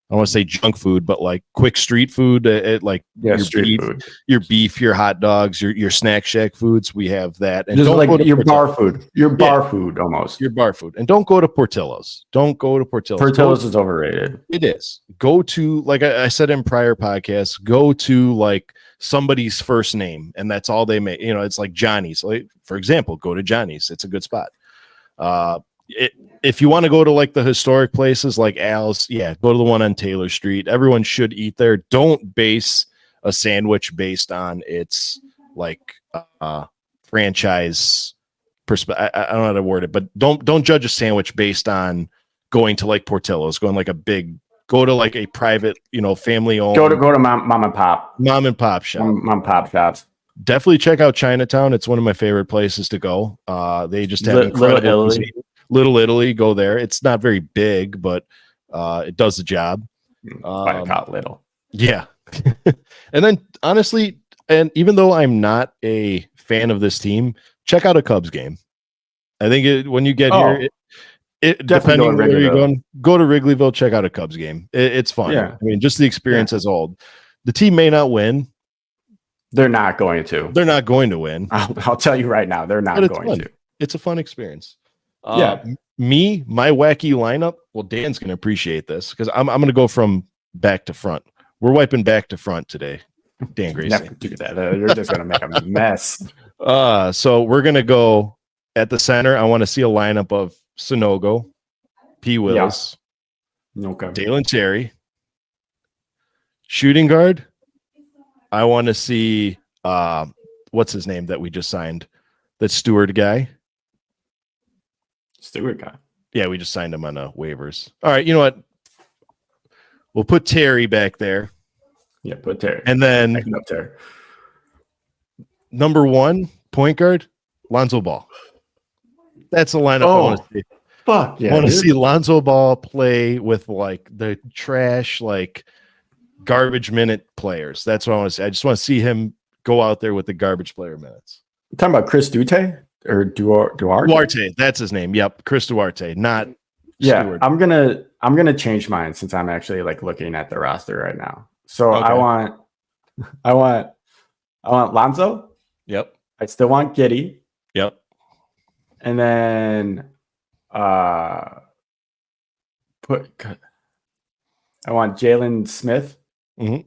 I don't want to say junk food, but like quick street food, your beef, your hot dogs, your snack shack foods. We have that, and just like your bar food, almost your bar food. And don't go to Portillo's. Portillo's is overrated. It is. Go to, like I said in prior podcasts, go to like somebody's first name, and that's all they make. It's like Johnny's. Like, for example, go to Johnny's. It's a good spot. If you want to go to like the historic places like Al's, go to the one on Taylor Street. Everyone should eat there. Don't base a sandwich based on its like franchise perspective. I don't know how to word it, but don't judge a sandwich based on going to like Portillo's, go to like a private, family owned. Go to mom and pop shop. Mom and pop shops. Definitely check out Chinatown. It's one of my favorite places to go. They just have incredible cuisine. Little Italy, go there. It's not very big, but it does the job. Little. Yeah. And then honestly, and even though I'm not a fan of this team, check out a Cubs game. I think when you get here, depending on where you're going, go to Wrigleyville, check out a Cubs game. It's fun. Yeah. I mean, just the experience as old. The team may not win. They're not going to. They're not going to win. I'll tell you right now, they're not going to. It's a fun experience. My wacky lineup. Well, Dan's going to appreciate this because I'm going to go from back to front. We're wiping back to front today. Dan Gracie. Never do that. You're just going to make a mess. So we're going to go at the center. I want to see a lineup of Sonogo, P. Willis, Dalen Terry. Shooting guard, I want to see what's his name that we just signed? That Stewart guy. Yeah, we just signed him on waivers. All right, you know what? We'll put Terry back there. Yeah, put Terry. And then up there. Number 1, point guard, Lonzo Ball. That's the lineup I want to see. Fuck yeah. I want to see Lonzo Ball play with like the trash, like garbage minute players. That's what I want to see. I just want to see him go out there with the garbage player minutes. You talking about Chris Duarte or Duarte? Duarte, that's his name. Yep, Chris Duarte. Not Yeah, steward. I'm gonna change mine since I'm actually like looking at the roster right now. So Okay. I want Lonzo. Yep. I still want Giddey, Yep. and then I want Jalen Smith, Mhm.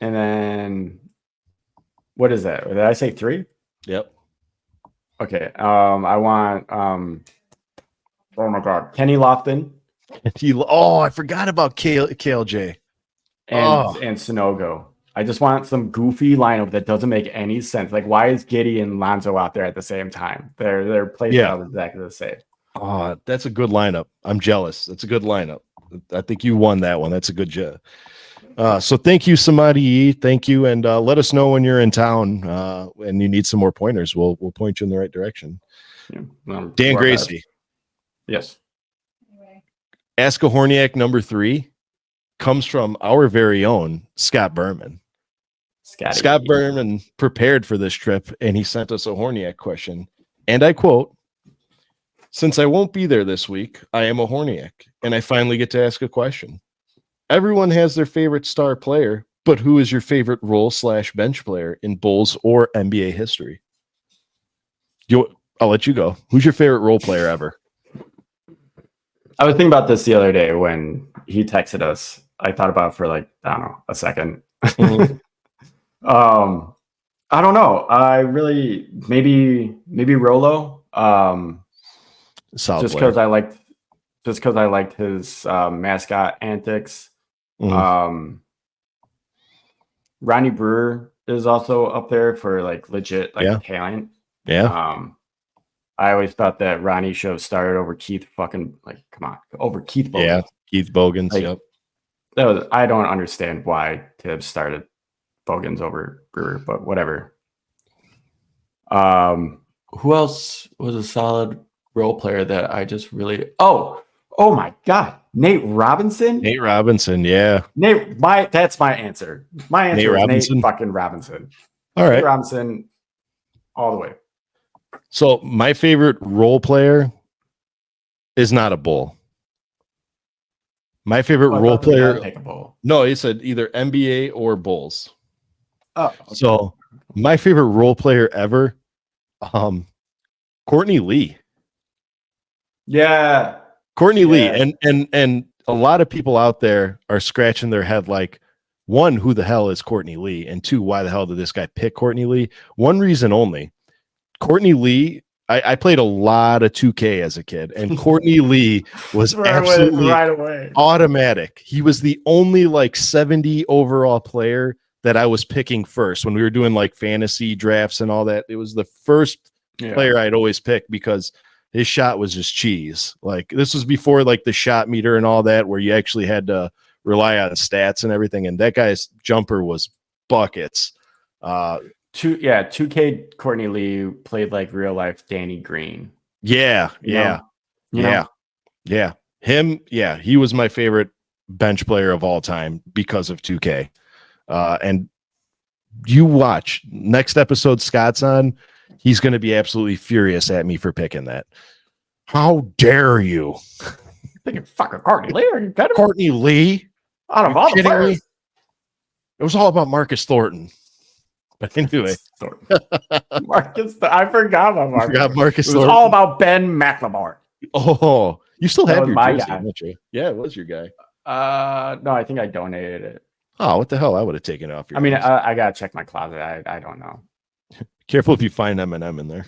and then what is that? Did I say 3? Yep. Okay. I want oh my god, Kenny Lofton I forgot about KLJ. and Sonogo. I just want some goofy lineup that doesn't make any sense. Like, why is Giddey and Lonzo out there at the same time? Their play style is exactly the same. Oh, that's a good lineup. I'm jealous. That's a good lineup. I think you won that one. That's a good job. So thank you, Samadi. Thank you, and let us know when you're in town and you need some more pointers. We'll point you in the right direction. Yeah. Dan Gracie, Yes. Ask-A-Horniac number 3 comes from our very own Scott Berman. Scotty. Scott Berman prepared for this trip, and he sent us a Horniac question. And I quote, "Since I won't be there this week, I am a Horniac, and I finally get to ask a question. Everyone has their favorite star player, but who is your favorite role/bench player in Bulls or NBA history?" I'll let you go. Who's your favorite role player ever? I was thinking about this the other day when he texted us. I thought about it for like, I don't know, a second. Mhm. I don't know. I really maybe Rolo. Solid Just player. because I liked his mascot antics. Mhm. Ronnie Brewer is also up there for like legit like Yeah. talent. Yeah. I always thought that Ronnie should have started over Keith over Keith Bogan. Yeah. Keith Bogans. Like, Yep. I don't understand why Tibbs started Bogans over Brewer, but whatever. Who else was a solid role player that I just really oh my god, Nate Robinson. Nate Robinson. Yeah. That's my answer. My answer Nate is Robinson? Nate fucking Robinson. All Nate right. Robinson, all the way. So my favorite role player is not a Bull. My favorite role player. No, he said either NBA or Bulls. Oh, okay. So my favorite role player ever, Courtney Lee. Yeah. Courtney Lee. And a lot of people out there are scratching their head like, one, who the hell is Courtney Lee? And two, why the hell did this guy pick Courtney Lee? One reason only. Courtney Lee, I played a lot of 2K as a kid, and Courtney Lee was absolutely right away. Automatic. He was the only like 70 overall player that I was picking first when we were doing like fantasy drafts and all that. It was the first player I'd always pick because his shot was just cheese. Like this was before like the shot meter and all that, where you actually had to rely on stats and everything. And that guy's jumper was buckets. 2K Courtney Lee played like real life Danny Green. Yeah. Him, he was my favorite bench player of all time because of 2K. And you watch next episode Scott's on, he's going to be absolutely furious at me for picking that. How dare you? Thinking fucking Courtney Lee? Are you kidding me? Courtney Lee? Out of all the players? It was all about Marcus Thornton. But anyway, Marcus, I forgot about Marcus. Marcus it was all about Ben McLemore. Oh, you still have your my jersey, guy. don't you? Yeah, it was your guy. No, I think I donated it. Oh, what the hell? I would have taken it off your. I gotta check my closet. I don't know. Careful if you find M&M in there.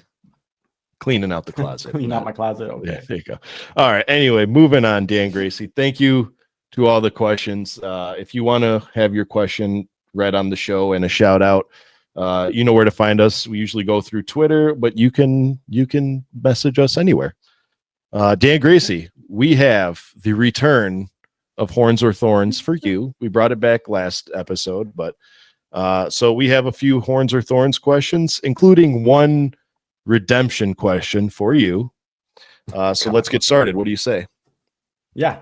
Cleaning out the closet. Clean out my closet. Okay. Yeah, there you go. All right. Anyway, moving on, Dan Gracie. Thank you to all the questions. If you want to have your question read on the show and a shout out, you know where to find us. We usually go through Twitter, but you can message us anywhere. Dan Gracie, we have the return of Horns or Thorns for you. We brought it back last episode, but so we have a few Horns or Thorns questions, including one redemption question for you. So let's get started. What do you say? Yeah.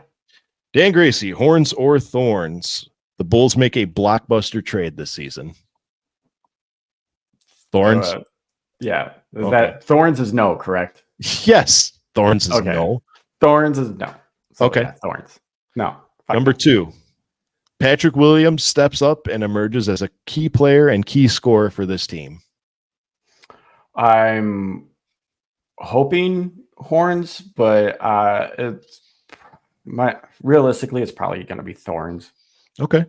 Dan Gracie, Horns or Thorns? The Bulls make a blockbuster trade this season. Thorns? Yeah. That Thorns is no, correct? Yes. Thorns is no. Thorns is no. So, Okay. yeah, Thorns. No. Fuck Number no. 2, Patrick Williams steps up and emerges as a key player and key scorer for this team. I'm hoping Horns, but realistically, it's probably going to be Thorns. Okay.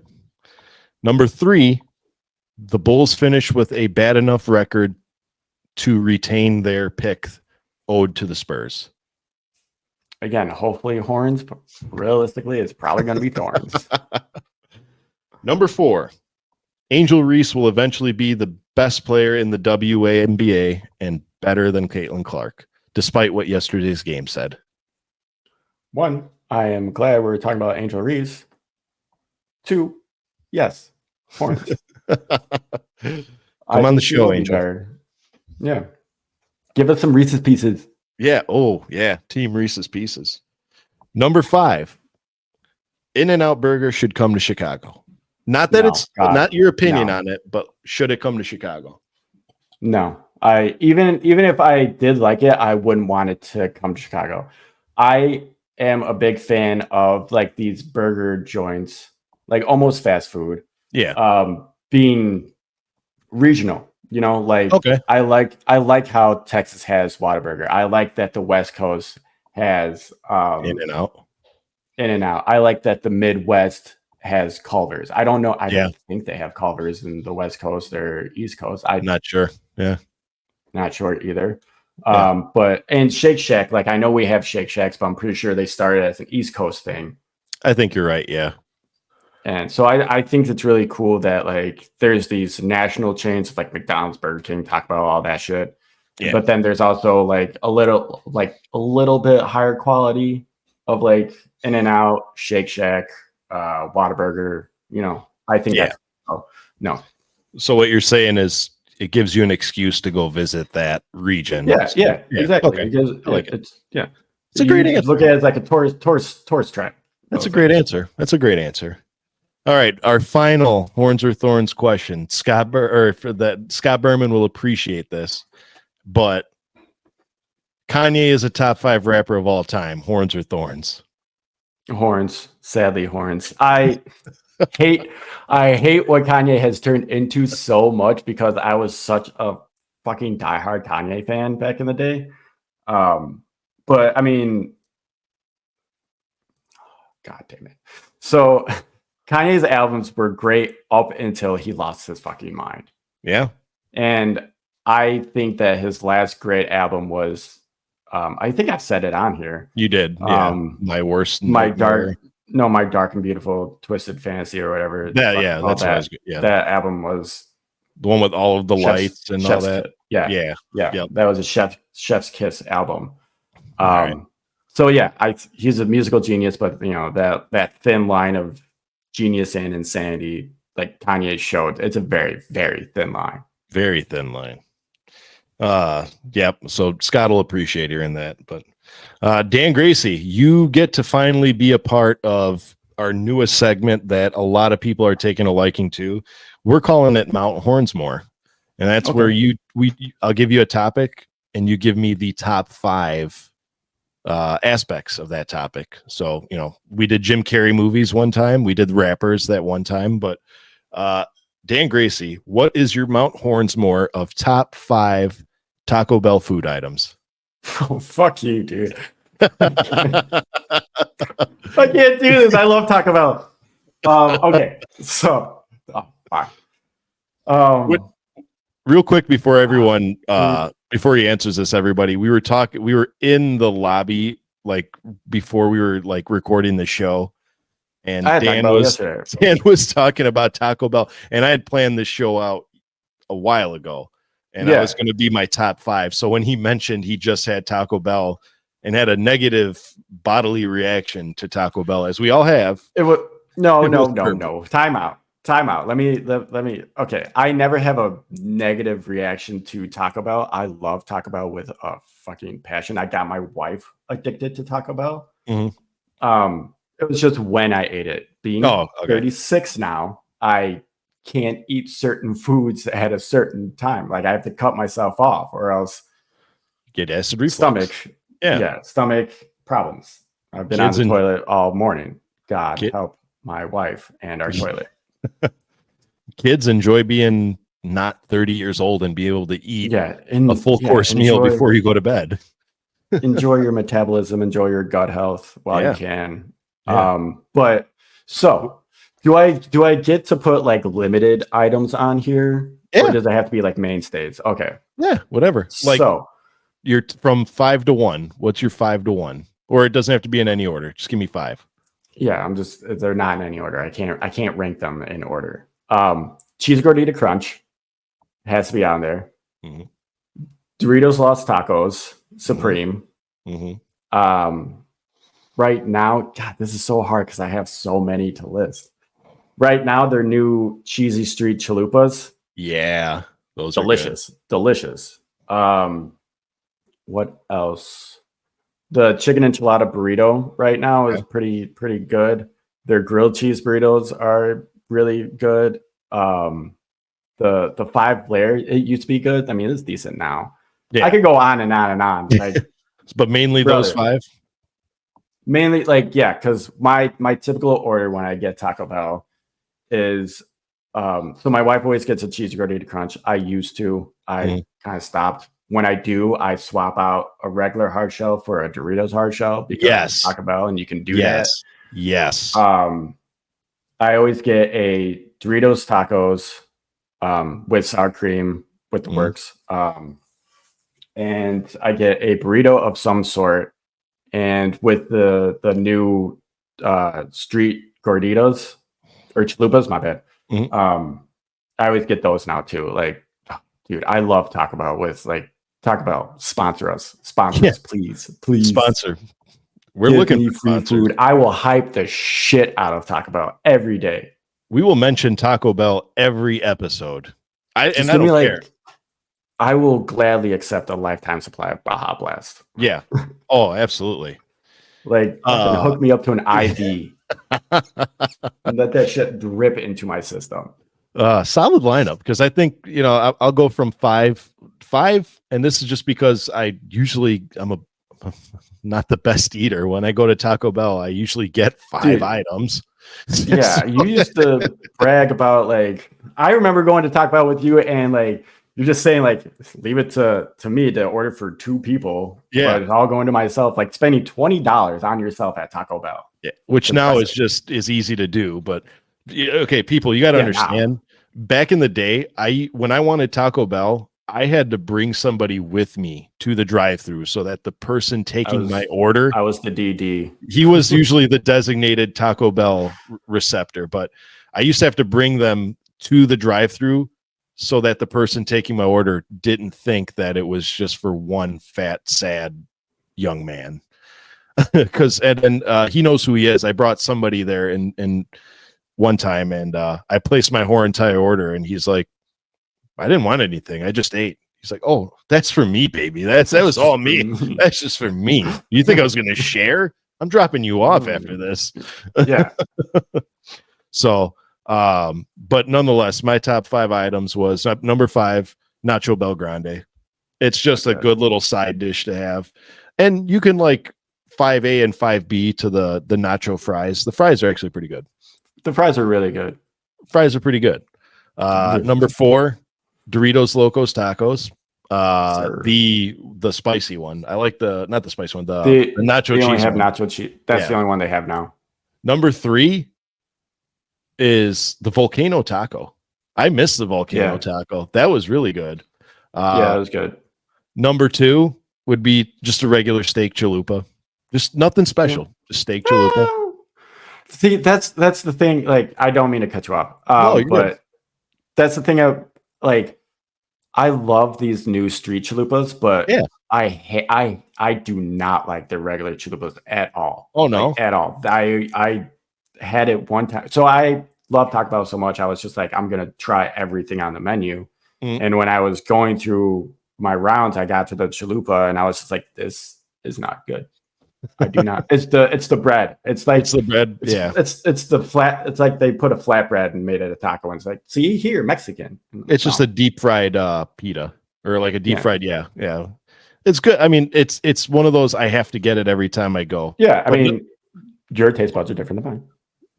Number 3, the Bulls finish with a bad enough record to retain their pick owed to the Spurs. Again, hopefully Horns, but realistically, it's probably going to be Thorns. Number 4, Angel Reese will eventually be the best player in the WNBA and better than Caitlin Clark, despite what yesterday's game said. 1, I am glad we're talking about Angel Reese. 2, yes, Horns. Come on the show, Angel. Yeah. Give us some Reese's Pieces. Yeah. Oh, yeah. Team Reese's Pieces. Number 5, In-N-Out Burger should come to Chicago. Not that it's not your opinion on it, but should it come to Chicago? No. Even if I did like it, I wouldn't want it to come to Chicago. I am a big fan of like these burger joints, like almost fast food. Yeah. Being regional, like Okay. I like how Texas has Whataburger. I like that the West Coast has In-N-Out. In-N-Out. I like that the Midwest has Culver's. I don't know. I Yeah. don't think they have Culver's in the West Coast or East Coast. I'm Not sure. Yeah. not sure either. Yeah. And Shake Shack, like I know we have Shake Shacks, but I'm pretty sure they started as an East Coast thing. I think you're right. Yeah. And so I think it's really cool that like there's these national chains like McDonald's, Burger King, Taco Bell, all that shit. Yeah. But then there's also like a little bit higher quality of like In-N-Out, Shake Shack, Whataburger. I think that's no. So what you're saying is it gives you an excuse to go visit that region. Yeah, exactly. Okay. Because I like it. It's a great answer. Look at it as like a tourist trap. That's a great answer. All right, our final Horns or Thorns question. Scott Berman will appreciate this, but Kanye is a top 5 rapper of all time. Horns or Thorns? Horns. Sadly, Horns. I hate what Kanye has turned into so much because I was such a fucking diehard Kanye fan back in the day. But I mean, God damn it. So Kanye's albums were great up until he lost his fucking mind. Yeah. And I think that his last great album was, I think I've said it on here. You did. Yeah. My Dark and Beautiful Twisted Fantasy or whatever. That album was the one with all of the lights and all that. Yeah. That was a Chef's Kiss album. Right. So yeah, he's a musical genius, but that thin line of genius and insanity, like Kanye showed, it's a very, very thin line. Very thin line. Yep. So Scott will appreciate hearing that. But Dan Gracie, you get to finally be a part of our newest segment that a lot of people are taking a liking to. We're calling it Mount Hornsmore, and that's where I'll give you a topic, and you give me the top 5 aspects of that topic. So, we did Jim Carrey movies one time, we did rappers that one time, but Dan Gracie, what is your Mount Hornsmore of top 5 Taco Bell food items? Oh, fuck you, dude. I can't do this. I love Taco Bell. Okay, so fine. Real quick before everyone before he answers this, everybody, we were in the lobby like before we were like recording the show, and Dan was talking about Taco Bell, and I had planned this show out a while ago, and I was going to be my top 5. So when he mentioned he just had Taco Bell and had a negative bodily reaction to Taco Bell, as we all have, it was no. Time out. Let me. Okay, I never have a negative reaction to Taco Bell. I love Taco Bell with a fucking passion. I got my wife addicted to Taco Bell. Mm-hmm. It was just when I ate it. Being 36 now, I can't eat certain foods at a certain time. Like I have to cut myself off, or else get acid reflux. Stomach problems. I've been on the toilet all morning. God help my wife and our toilet. Kids enjoy being not 30 years old and be able to eat a full course meal before you go to bed. Enjoy your metabolism, enjoy your gut health while you can. Yeah. But so do I get to put like limited items on here? Or does it have to be like mainstays? Okay. Yeah, whatever. Like, so you're from 5 to 1. What's your 5 to 1? Or it doesn't have to be in any order. Just give me 5. Yeah, they're not in any order. I can't rank them in order. Cheese gordita crunch has to be on there. Mm-hmm. Doritos Lost Tacos Supreme. Mm-hmm. Right now, God, this is so hard because I have so many to list. Right now, they're new cheesy street chalupas. Yeah, those delicious, are good. delicious. What else? The chicken enchilada burrito right now is pretty good. Their grilled cheese burritos are really good. The flair, it used to be good. I mean, it's decent now. I could go on and on and on. Like, but mainly those 5. Mainly, because my typical order when I get Taco Bell is so my wife always gets a cheesy gordita crunch. I used to. I kind of stopped. When I do, I swap out a regular hard shell for a Doritos hard shell because it's Taco Bell and you can do that. Yes. I always get a Doritos tacos with sour cream with the works. And I get a burrito of some sort. And with the new street gorditas or chalupas, my bad. I always get those now too. Like, dude, I love Taco Bell with like Taco Bell. Sponsor us, please. Sponsor. We're looking for free food. I will hype the shit out of Taco Bell every day. We will mention Taco Bell every episode. I don't care. I will gladly accept a lifetime supply of Baja Blast. Yeah. Oh, absolutely. Like, hook me up to an IV and let that shit drip into my system. Solid lineup, because I think, I'll go from 5, and this is just because I'm not the best eater. When I go to Taco Bell, I usually get 5 items. Yeah, you used to brag about, like, I remember going to Taco Bell with you and like you're just saying like, leave it to me to order for 2 people. Yeah, but it's all going to myself, like spending $20 on yourself at Taco Bell. Yeah, which now is easy to do. But okay, people, you got to understand. Back in the day, when I wanted Taco Bell, I had to bring somebody with me to the drive-thru so that the person taking my order, I was the DD. He was usually the designated Taco Bell receptor, but I used to have to bring them to the drive-thru so that the person taking my order didn't think that it was just for one fat, sad young man. Because he knows who he is. I brought somebody there in one time, and I placed my whole entire order, and he's like, I didn't want anything. I just ate. He's like, oh, that's for me, baby. That was all me. That's just for me. You think I was going to share? I'm dropping you off after this. Yeah. So, but nonetheless, my top 5 items was number 5, Nacho Bel Grande. It's just a good little side dish to have. And you can like 5A and 5B to the nacho fries. The fries are actually pretty good. The fries are really good. Fries are pretty good. Number 4, Doritos Locos Tacos. The spicy one. I like not the spicy one. The nacho cheese. They only have nacho cheese. That's the only one they have now. Number 3 is the Volcano Taco. I miss the Volcano Taco. That was really good. That was good. Number 2 would be just a regular steak chalupa. Just nothing special. Just steak chalupa. See, that's the thing. Like, I don't mean to cut you off, but good. That's the thing. I love these new street chalupas, but I do not like the regular chalupas at all. Oh no, at all. I had it one time. So I love Taco Bell so much. I was just like, I'm gonna try everything on the menu. And when I was going through my rounds, I got to the chalupa, and I was just like, this is not good. I do not. It's the bread. It's like the bread. It's the flat. It's like they put a flatbread and made it a taco. And it's like, see here, Mexican. It's just a deep fried pita, or like a deep fried. Yeah. It's good. I mean, it's one of those I have to get it every time I go. Yeah, I mean, your taste buds are different than mine.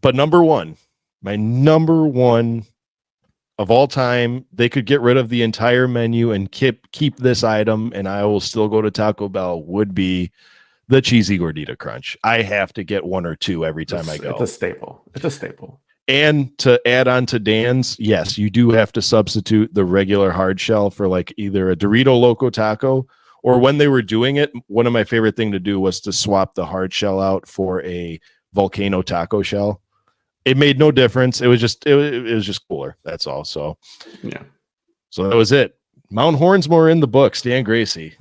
But my number one of all time, they could get rid of the entire menu and keep this item, and I will still go to Taco Bell, would be the cheesy gordita crunch. I have to get one or two every time I go. It's a staple. It's a staple. And to add on to Dan's, yes, you do have to substitute the regular hard shell for like either a Dorito Loco Taco, or when they were doing it, one of my favorite thing to do was to swap the hard shell out for a volcano taco shell. It made no difference. It was just cooler. That's all. So yeah. So that was it. Mount Hornsmore in the books. Dan Gracie.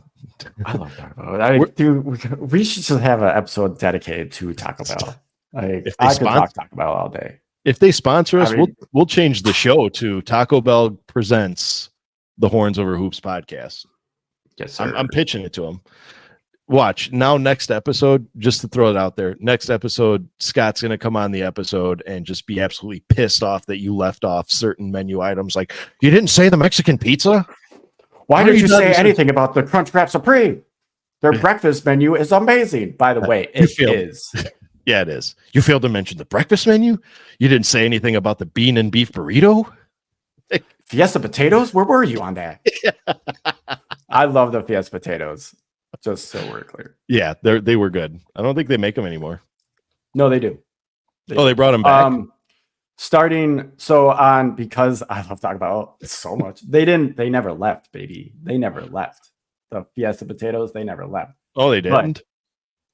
I love Taco Bell. Dude, we should just have an episode dedicated to Taco Bell. Like I could talk Taco Bell all day. If they sponsor us, we'll change the show to Taco Bell presents the Horns Over Hoops podcast. Yes, sir. I'm pitching it to them. Watch now. Next episode, just to throw it out there. Next episode, Scott's going to come on the episode and just be absolutely pissed off that you left off certain menu items. Like, you didn't say the Mexican pizza. Why did you say anything about the Crunchwrap Supreme? Their breakfast menu is amazing. By the way, it is. Yeah, it is. You failed to mention the breakfast menu. You didn't say anything about the bean and beef burrito. Fiesta potatoes? Where were you on that? I love the Fiesta potatoes. Just so we're clear. Yeah, they were good. I don't think they make them anymore. No, they do. They brought them back. Because I love Taco Bell so much. They never left, baby. They never left. The Fiesta potatoes, they never left. Oh, they didn't.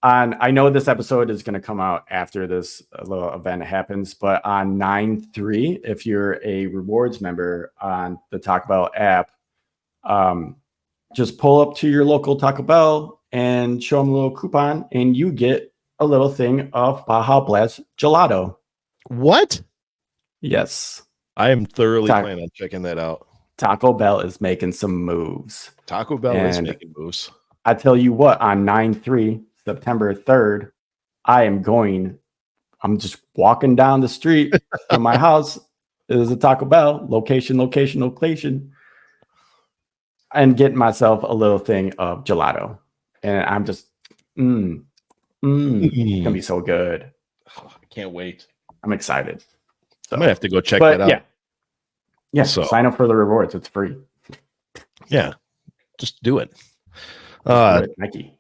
I know this episode is going to come out after this little event happens, but on 9/3, if you're a rewards member on the Taco Bell app, just pull up to your local Taco Bell and show them a little coupon, and you get a little thing of Baja Blast gelato. What? Yes. I am thoroughly planning on checking that out. Taco Bell is making some moves. Taco Bell is making moves. I tell you what, on 9/3, September 3rd, I'm just walking down the street from my house. There's a Taco Bell, location, and getting myself a little thing of gelato. And I'm just, it's going to be so good. Oh, I can't wait. I'm excited. So, I might have to go check that out. Yeah. So sign up for the rewards. It's free. Yeah. Just do it. Nike.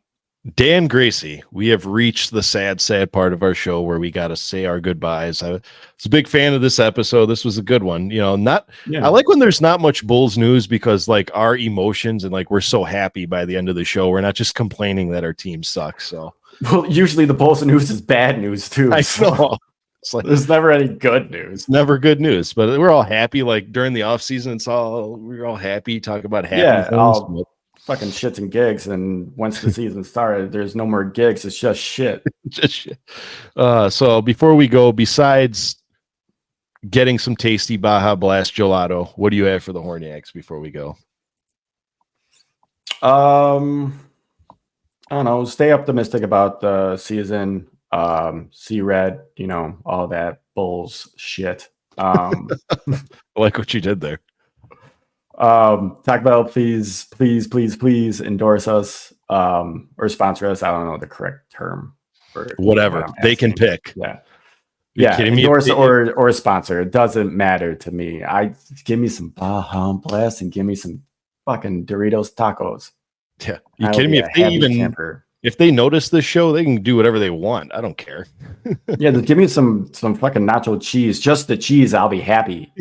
Dan Gracie, we have reached the sad part of our show where we got to say our goodbyes. I was a big fan of this episode. This was a good one. I like when there's not much Bulls news because like our emotions and like we're so happy by the end of the show. We're not just complaining that our team sucks. So usually the Bulls news is bad news too. I know. It's like there's never any good news. Never good news, but we're all happy. Like during the off season, we're all happy. Talk about happy things. Fucking shits and gigs, and once the season started, there's no more gigs. It's just shit. So before we go, besides getting some tasty Baja Blast gelato, what do you have for the Horniacs before we go? I don't know. Stay optimistic about the season. See red, all that Bulls shit. I like what you did there. Taco Bell, please endorse us or sponsor us. I don't know the correct term for whatever they can pick. Yeah, endorse or sponsor. It doesn't matter to me. Give me some Baja Blast and give me some fucking Doritos tacos. Yeah, you kidding me? If they notice this show, they can do whatever they want. I don't care. Yeah, give me some fucking nacho cheese. Just the cheese, I'll be happy.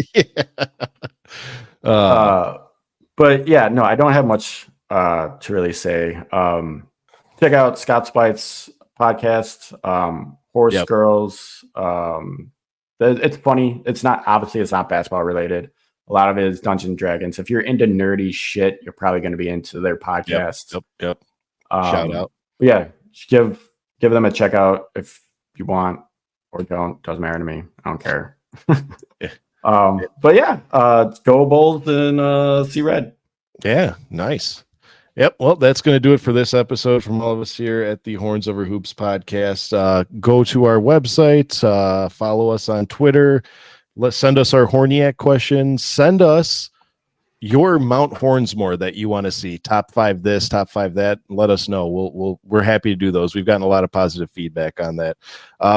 But yeah, no, I don't have much to really say. Check out Scott Spite's podcast, Horse Girls. It's funny. It's not basketball related. A lot of it is Dungeons and Dragons. If you're into nerdy shit, you're probably going to be into their podcast. Yep. Shout out. Yeah, give them a check out if you want or don't. Doesn't matter to me. I don't care. But yeah, go Bulls and see red. Yeah, nice. Yep. Well, that's going to do it for this episode from all of us here at the Horns Over Hoops podcast. Go to our website, follow us on Twitter. Send us our Horniac questions. Send us your Mount Hornsmore that you want to see, top 5 this, top 5 that, let us know. We're happy to do those. We've gotten a lot of positive feedback on that.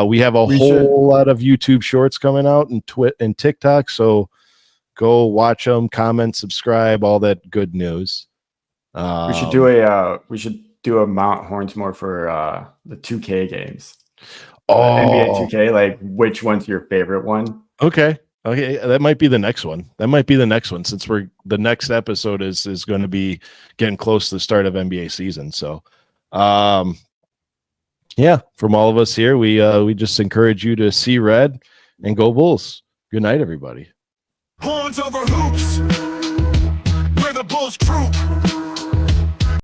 We have a whole lot of YouTube shorts coming out and TikTok, so go watch them, comment, subscribe, all that good news. We should do a Mount Hornsmore for the 2K games. NBA 2K, like which one's your favorite one? Okay, that might be the next one. Since the next episode is going to be getting close to the start of NBA season. So, yeah, from all of us here, we just encourage you to see red and go Bulls. Good night, everybody. Horns over hoops, where the Bulls troop.